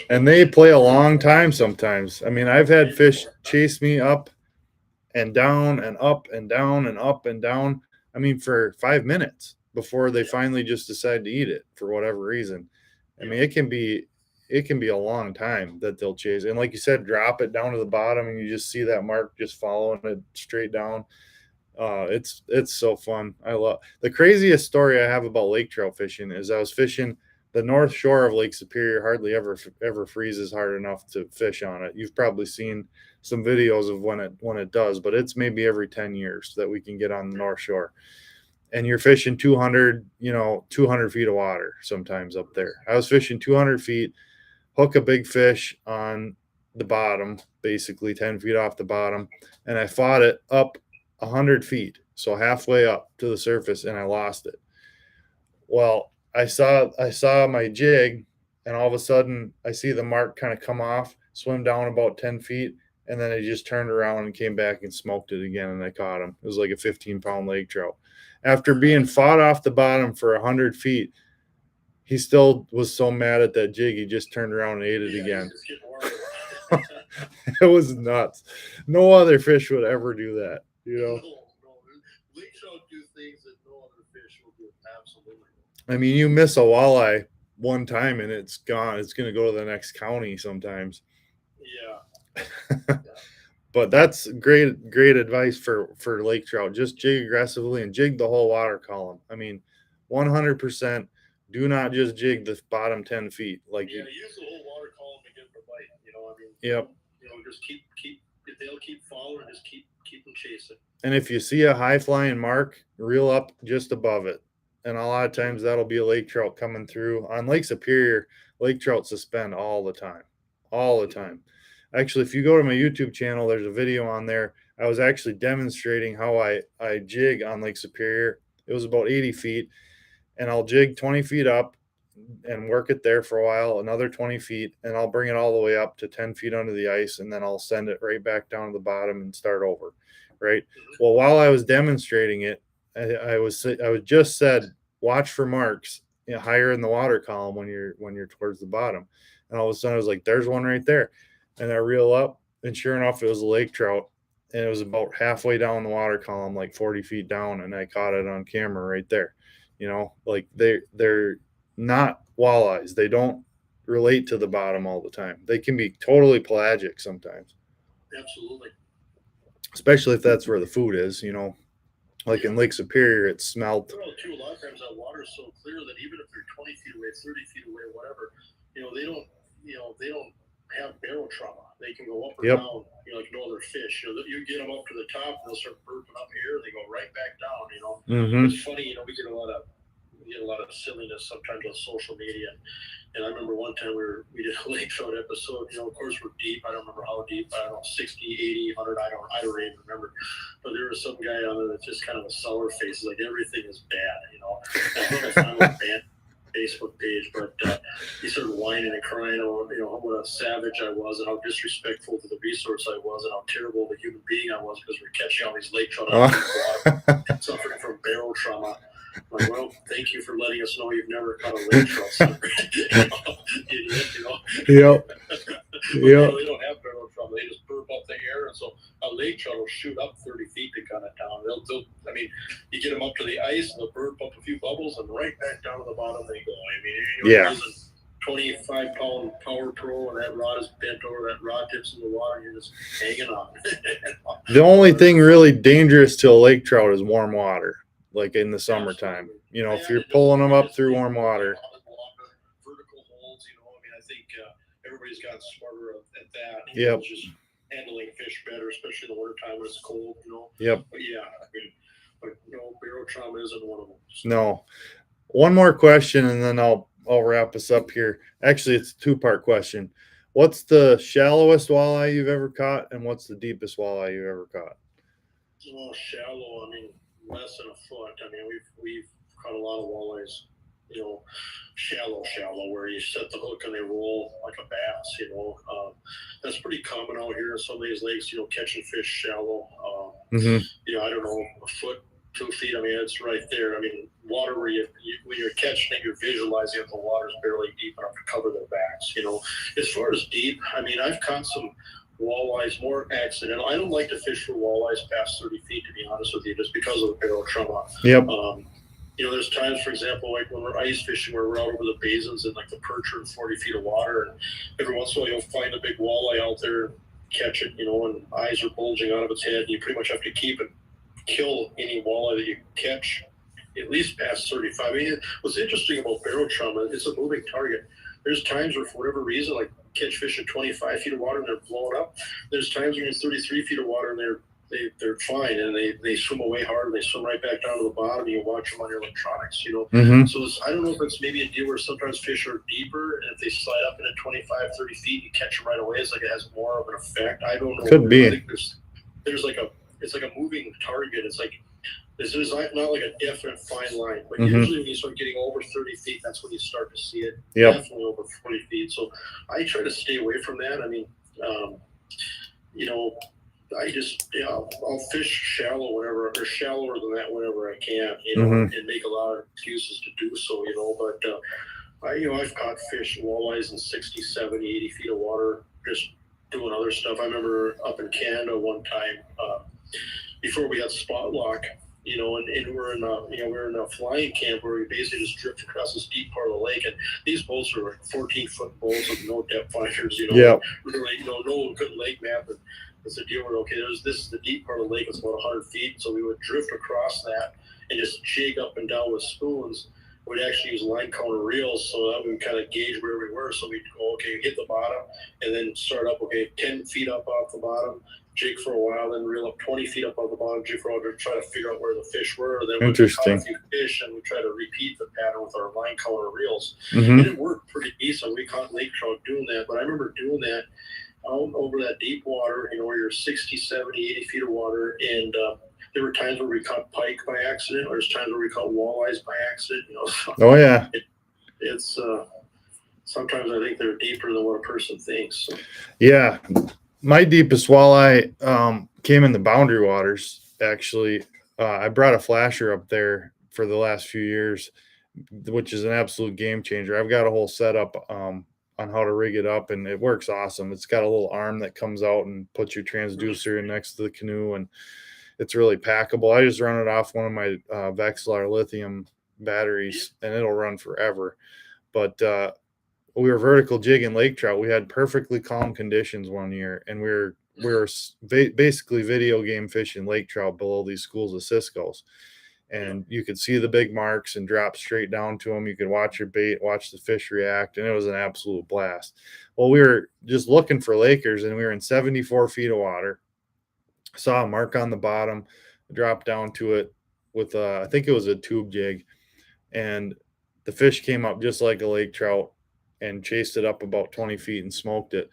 And they play a long time sometimes. I mean, I've had fish chase me up and down and up and down and up and down. I mean, for 5 minutes before they finally just decide to eat it for whatever reason. I mean, it can be a long time that they'll chase. And like you said, drop it down to the bottom and you just see that mark just following it straight down. It's so fun. I love the craziest story I have about lake trout fishing is I was fishing the north shore of Lake Superior. Hardly ever freezes hard enough to fish on it. You've probably seen some videos of when it does, but it's maybe every 10 years that we can get on the north shore. and you're fishing 200, 200 feet of water sometimes up there. I was fishing 200 feet, hook a big fish on the bottom, basically 10 feet off the bottom, and I fought it up 100 feet, so halfway up to the surface, and I lost it. Well, I saw my jig, and all of a sudden I see the mark kind of come off, swim down about 10 feet, and then I just turned around and came back and smoked it again, and I caught him. It was like a 15-pound lake trout. After being fought off the bottom for 100 feet, he still was so mad at that jig, he just turned around and ate it again. It was nuts. No other fish would ever do that, No, lake trout do things that no other fish will do. Absolutely. I mean, you miss a walleye one time and it's gone. It's going to go to the next county sometimes. Yeah. But that's great advice for lake trout. Just jig aggressively and jig the whole water column. I mean, 100%. Do not just jig the bottom 10 feet. Like, use the whole water column to get the bite. I mean, yep. Just keep. If they'll keep following, just keep them chasing. And if you see a high flying mark, reel up just above it. And a lot of times that'll be a lake trout coming through. On Lake Superior, lake trout suspend all the time. Actually, if you go to my YouTube channel, there's a video on there. I was actually demonstrating how I jig on Lake Superior. It was about 80 feet, and I'll jig 20 feet up and work it there for a while, another 20 feet, and I'll bring it all the way up to 10 feet under the ice, and then I'll send it right back down to the bottom and start over, right? Well, while I was demonstrating it, I was just said, watch for marks higher in the water column when you're towards the bottom. And all of a sudden I was like, there's one right there. And I reel up, and sure enough, it was a lake trout. And it was about halfway down the water column, like 40 feet down. And I caught it on camera right there. Like they're not walleyes. They don't relate to the bottom all the time. They can be totally pelagic sometimes. Absolutely. Especially if that's where the food is, Like in Lake Superior, it smelled. Well, too, a lot of times that water is so clear that even if they're 20 feet away, 30 feet away, whatever, they don't have barrel trauma. They can go up or Yep. down, like no other fish. You get them up to the top, they'll start burping up here. They go right back down. Mm-hmm. It's funny. We get a lot of silliness sometimes on social media. And I remember one time we did a lake trout episode. Of course we're deep. I don't remember how deep. I don't know, 60, 80, 100. I don't even remember. But there was some guy on there that's just kind of a sour face. Like everything is bad. I think I found a bad Facebook page, but he started whining and crying about what a savage I was and how disrespectful to the resource I was and how terrible of a human being I was because we're catching all these lake trout out of the water, suffering from barrel trauma. I'm like, well, thank you for letting us know you've never caught a lake trout. Idiot, Yep. They don't have barrel trauma. They just burp up the air, and so a lake trout will shoot up 30 feet to cut it down. You get them up to the ice, and they'll burp up a few bubbles, and right back down to the bottom they go. You're using 25-pound Power Pro, and that rod is bent over, that rod tips in the water, and you're just hanging on. The only thing really dangerous to a lake trout is warm water. Like in the summertime, if you're pulling them up through warm water. Vertical holds, I think everybody's gotten smarter at that. Yep. Just handling fish better, especially in the wintertime when it's cold, Yep. But barrel trauma isn't one of them. No. One more question, and then I'll wrap us up here. Actually, it's a two-part question. What's the shallowest walleye you've ever caught, and what's the deepest walleye you've ever caught? Well, shallow, less than a foot. We've caught a lot of walleyes, shallow, where you set the hook and they roll like a bass. That's pretty common out here in some of these lakes. Catching fish shallow. I don't know, a foot, 2 feet. It's right there. Water where when you're catching it, you're visualizing it. The water's barely deep enough to cover their backs. As far as deep, I've caught some walleyes more accidental. I don't like to fish for walleyes past 30 feet, to be honest with you, just because of the barrel trauma. Yep. There's times, for example, like when we're ice fishing, where we're out over the basins and like the perch are in 40 feet of water, and every once in a while you'll find a big walleye out there, catch it, and eyes are bulging out of its head, and you pretty much have to kill any walleye that you catch at least past 35. What's interesting about barrel trauma, it's a moving target. There's times where, for whatever reason, like catch fish at 25 feet of water and they're blowing up. There's times when you're 33 feet of water and they're they're fine, and they swim away hard. They swim right back down to the bottom. You watch them on your electronics, So I don't know if it's maybe a deal where sometimes fish are deeper, and if they slide up into 25, 30 feet, you catch them right away. It's like it has more of an effect. I don't know. Could be. I think there's it's like a moving target. It's like this is not like a definite fine line, but usually when you start getting over 30 feet, that's when you start to see it. Yep. Definitely over 40 feet. So I try to stay away from that. I mean, I just, I'll fish shallow whenever, or shallower than that whenever I can, and make a lot of excuses to do so, but I've caught fish, walleyes in 60, 70, 80 feet of water, just doing other stuff. I remember up in Canada one time, before we had spot lock, and we're in a flying camp where we basically just drift across this deep part of the lake, and these boats are like 14-foot boats with no depth finders, Yep. really, no good lake map. And it's a deal where, okay, this is the deep part of the lake. It's about 100 feet. So we would drift across that and just jig up and down with spoons. We'd actually use line counter reels so that we would kind of gauge where we were. So we'd go, okay, hit the bottom and then start up, okay, 10 feet up off the bottom, jig for a while, then reel up 20 feet up off the bottom, jig for a while to try to figure out where the fish were. Then we caught a few fish and we try to repeat the pattern with our line counter reels. And it worked pretty decent. We caught lake trout doing that. But I remember doing that out over that deep water, where you're 60, 70, 80 feet of water. And there were times where we caught pike by accident. There's times where we caught walleyes by accident. So oh, yeah. It's sometimes I think they're deeper than what a person thinks. So. Yeah. My deepest walleye came in the boundary waters, actually. I brought a flasher up there for the last few years, which is an absolute game changer. I've got a whole setup on how to rig it up, and it works awesome. It's got a little arm that comes out and puts your transducer in next to the canoe, and it's really packable. I just run it off one of my Vexilar lithium batteries, and it'll run forever. But we were vertical jigging lake trout. We had perfectly calm conditions one year, and we were basically video game fishing lake trout below these schools of Cisco's. And you could see the big marks and drop straight down to them. You could watch your bait, watch the fish react, and it was an absolute blast. Well, we were just looking for Lakers, and we were in 74 feet of water. Saw a mark on the bottom, dropped down to it with, I think it was a tube jig, and the fish came up just like a lake trout and chased it up about 20 feet and smoked it.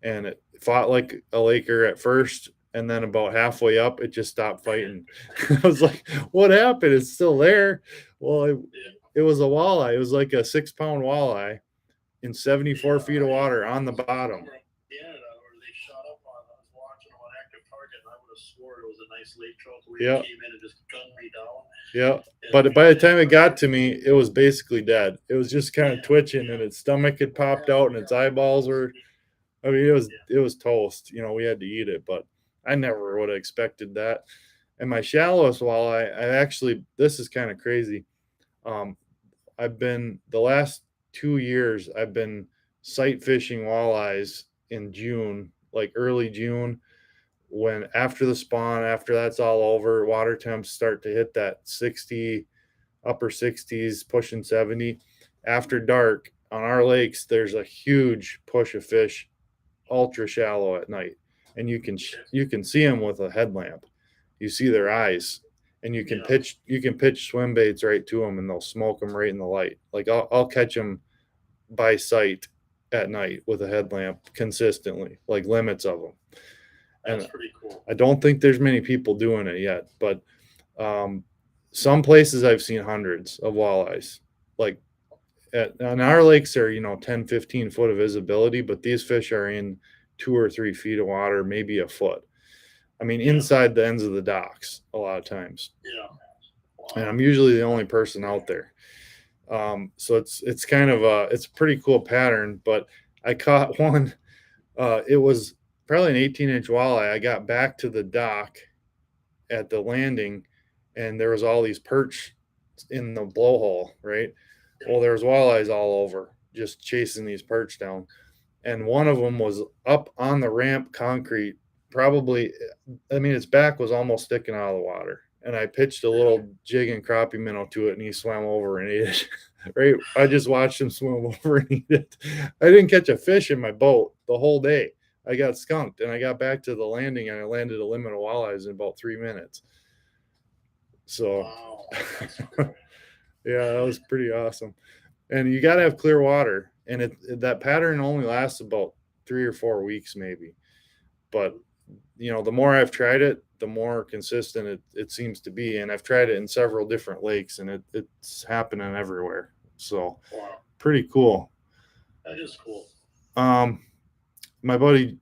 And it fought like a Laker at first, and then about halfway up, it just stopped fighting. I was like, what happened? It's still there. Well, it was a walleye. It was like a 6-pound walleye in 74 feet of water on the bottom. Yeah, or they shot up on, I was watching on active target, and I would have swore it was a nice lake trout. The way it came in and just gunned me down. Yeah, but by the time it got to me, it was basically dead. It was just kind of twitching, and its stomach had popped out, and its eyeballs were, I mean, it was toast. We had to eat it, but I never would have expected that. And my shallowest walleye, this is kind of crazy. I've been, the last 2 years, I've been sight fishing walleyes in June, like early June, when after the spawn, after that's all over, water temps start to hit that 60, upper 60s, pushing 70. After dark on our lakes, there's a huge push of fish, ultra shallow at night, and you can see them with a headlamp. You see their eyes, and you can pitch swim baits right to them, and they'll smoke them right in the light. Like I'll catch them by sight at night with a headlamp consistently, like limits of them. That's pretty cool. I don't think there's many people doing it yet, but some places I've seen hundreds of walleyes. Like on our lakes are 10, 15 foot of visibility, but these fish are in 2 or 3 feet of water, maybe a foot. I mean, inside the ends of the docks a lot of times. Yeah. Wow. And I'm usually the only person out there. So it's kind of it's a pretty cool pattern, but I caught one. It was probably an 18-inch walleye. I got back to the dock at the landing, and there was all these perch in the blowhole, right? Well, there was walleyes all over, just chasing these perch down. And one of them was up on the ramp concrete, probably, I mean, its back was almost sticking out of the water. And I pitched a little jig and crappie minnow to it, and he swam over and ate it. Right? I just watched him swim over and eat it. I didn't catch a fish in my boat the whole day, I got skunked, and I got back to the landing and I landed a limit of walleyes in about 3 minutes. So Wow. That's cool. yeah, that was pretty awesome. And you got to have clear water, and that pattern only lasts about 3 or 4 weeks maybe. But the more I've tried it, the more consistent it seems to be. And I've tried it in several different lakes, and it's happening everywhere. So Wow. pretty cool. That is cool. My buddy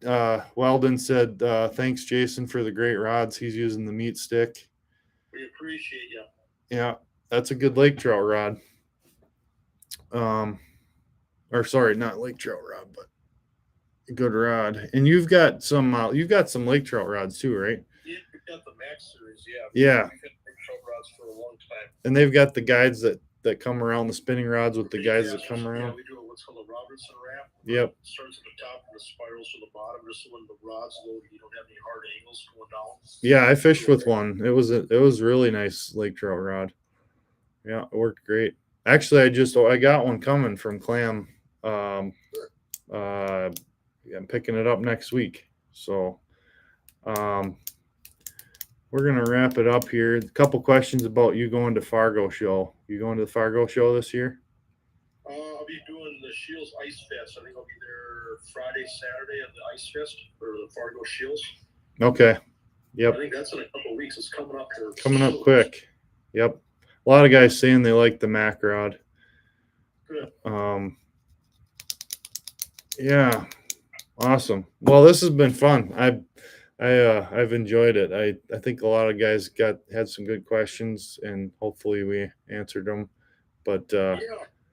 Weldon said, thanks, Jason, for the great rods. He's using the meat stick. We appreciate you. Yeah, that's a good lake trout rod. Or sorry, not lake trout rod, but a good rod. And you've got some lake trout rods too, right? Yeah, we've got the Max series. Yeah. Yeah. We've had big trout rods for a long time. And they've got the guides that come around, the spinning rods with the guides that come around. Yeah, we do what's called a Robertson wrap. Yep. It starts at the top and it spirals to the bottom, just so when the rod's loaded, you don't have any hard angles going down. Yeah, I fished with one. It was really nice lake trout rod. Yeah, it worked great. Actually, I got one coming from Clam. I'm picking it up next week. So we're gonna wrap it up here. A couple questions about you going to Fargo show. You going to the Fargo show this year? I'll be doing the Shields Ice Fest. I think I'll be there Friday, Saturday at the Ice Fest for the Fargo Shields. Okay. Yep. I think that's in a couple of weeks. It's coming up here. Coming up quick. Yep. A lot of guys saying they like the Mac rod. Good. Yeah. Awesome. Well, this has been fun. I've enjoyed it. I think a lot of guys had some good questions, and hopefully we answered them. But yeah,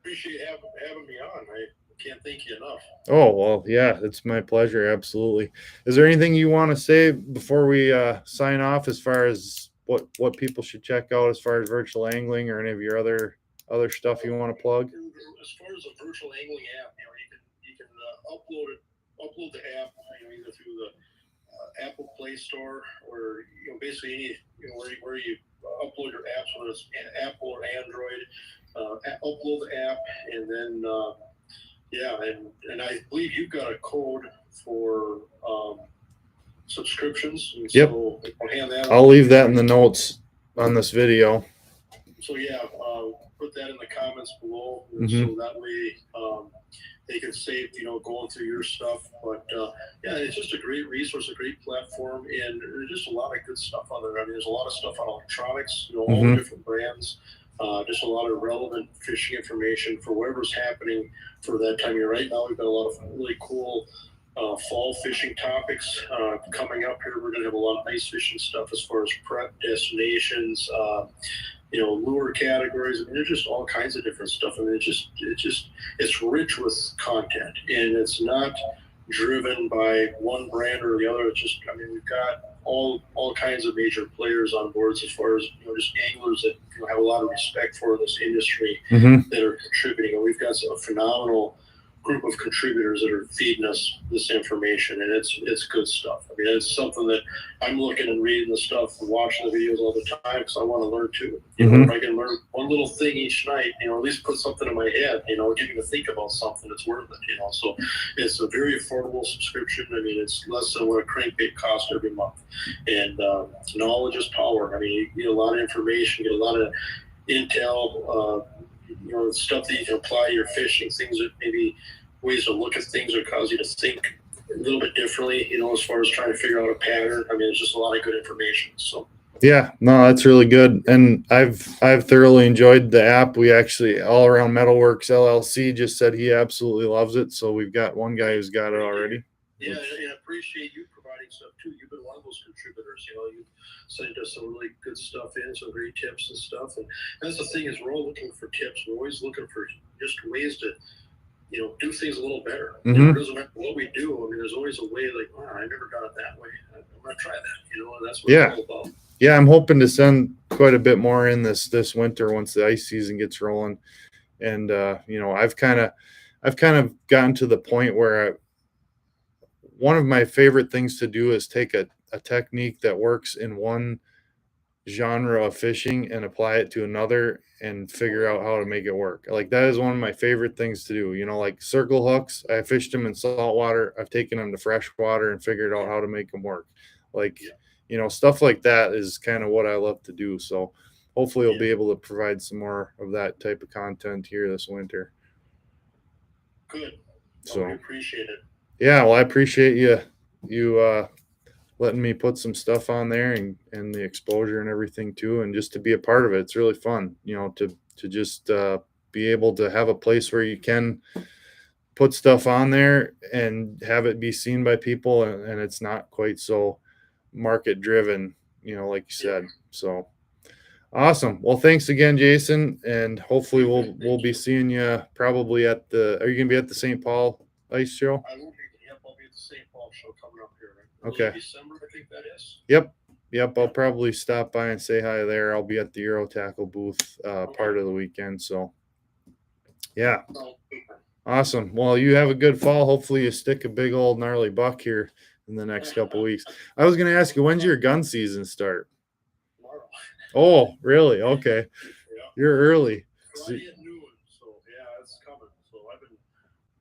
appreciate having me on. I can't thank you enough. Oh, well, yeah, it's my pleasure. Absolutely. Is there anything you want to say before we sign off, as far as what people should check out as far as virtual angling, or any of your other stuff you want to plug? As far as a virtual angling app, you can upload the app, either through the Apple Play Store, or basically any where you upload your apps, whether it's Apple or Android. Upload the app, and then and I believe you've got a code for subscriptions. And Yep. So I'll hand that. I'll leave that in the notes on this video. So put that in the comments below, Mhm. so that way they can save, going through your stuff. But it's just a great resource, a great platform, and there's just a lot of good stuff on there. I mean, there's a lot of stuff on electronics, all Mhm. the different brands. Just a lot of relevant fishing information for whatever's happening for that time of year. Right now, we've got a lot of really cool fall fishing topics coming up here. We're going to have a lot of ice fishing stuff as far as prep destinations, lure categories. I mean, there's just all kinds of different stuff. I mean, it's rich with content, and it's not driven by one brand or the other. It's just, we've got all kinds of major players on boards, as far as just anglers that have a lot of respect for this industry, Mhm. that are contributing. And we've got a phenomenal group of contributors that are feeding us this information, and it's good stuff. I mean, it's something that I'm looking and reading the stuff and watching the videos all the time, because I want to learn too. If I can learn one little thing each night, at least put something in my head, get me to think about something that's worth it. So it's a very affordable subscription. I mean, it's less than what a crankbait costs every month, and knowledge is power. I mean, you get a lot of information, you get a lot of intel, stuff that you can apply to your fishing, things that maybe ways to look at things that cause you to think a little bit differently, as far as trying to figure out a pattern. I mean, it's just a lot of good information. So Yeah, no, that's really good, and I've thoroughly enjoyed the app. We actually, All Around Metalworks LLC, just said he absolutely loves it. So we've got one guy who's got it already. Yeah, and I appreciate you providing stuff too. You've been one of those contributors. You sent us some really good stuff in, some great tips and stuff. And that's the thing, is we're all looking for tips. We're always looking for just ways to, do things a little better. It doesn't matter what we do. I mean, there's always a way, like, I never got it that way. I'm going to try that, and that's what it's all about. Yeah, I'm hoping to send quite a bit more in this winter once the ice season gets rolling. And, I've kind of gotten to the point where one of my favorite things to do is take a technique that works in one genre of fishing and apply it to another and figure out how to make it work. Like that is one of my favorite things to do. You know, like circle hooks, I fished them in salt water. I've taken them to fresh water and figured out how to make them work. Like, you know, stuff like that is kind of what I love to do. So hopefully we'll be able to provide some more of that type of content here this winter. Good. So I appreciate it. Yeah, well, I appreciate you letting me put some stuff on there and the exposure and everything too, and just to be a part of it. It's really fun, you know, to just be able to have a place where you can put stuff on there and have it be seen by people, and it's not quite so market driven, you know, like you said. So awesome. Well, thanks again, Jason, and hopefully we'll be seeing you probably at the. Are you gonna be at the St. Paul Ice Show? I will be. Yep, I'll be at the St. Paul show coming up here. Okay. December, I think that is. Yep. I'll probably stop by and say hi there. I'll be at the Euro Tackle booth part of the weekend. So, yeah. Awesome. Well, you have a good fall. Hopefully, you stick a big old gnarly buck here in the next couple weeks. I was going to ask you, when's your gun season start? Tomorrow. Oh, really? Okay. Yeah. You're early. Friday at noon. So, yeah, it's coming. So, I've been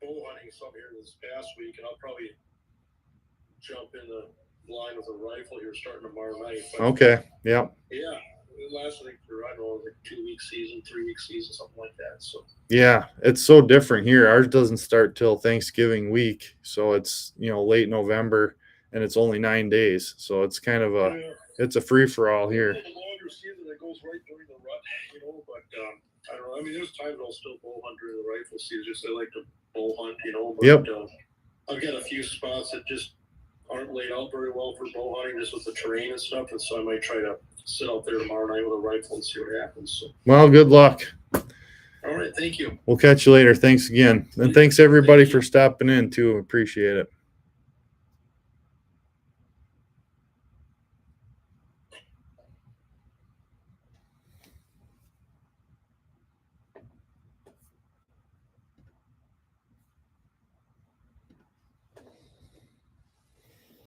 bow hunting some here this past week, and I'll probably jump in the line with a rifle here starting tomorrow night. But okay. Yeah. Yeah. It lasts, I think, for, I don't know, like 2-week season, 3-week season, something like that. So, yeah, it's so different here. Ours doesn't start till Thanksgiving week. So it's, you know, late November and it's only 9 days. So it's kind of it's a free for all here. It's a longer season that goes right during the rut, you know, but I don't know. I mean, there's times I'll still bow hunt during the rifle season. Just I like to bow hunt, you know. But, Yep. I've got a few spots that just aren't laid out very well for bow hunting, just with the terrain and stuff. And so I might try to sit out there tomorrow night with a rifle and see what happens. So, Well, good luck. all right, thank you. We'll catch you later. Thanks again. And thanks everybody for stopping in too. Appreciate it.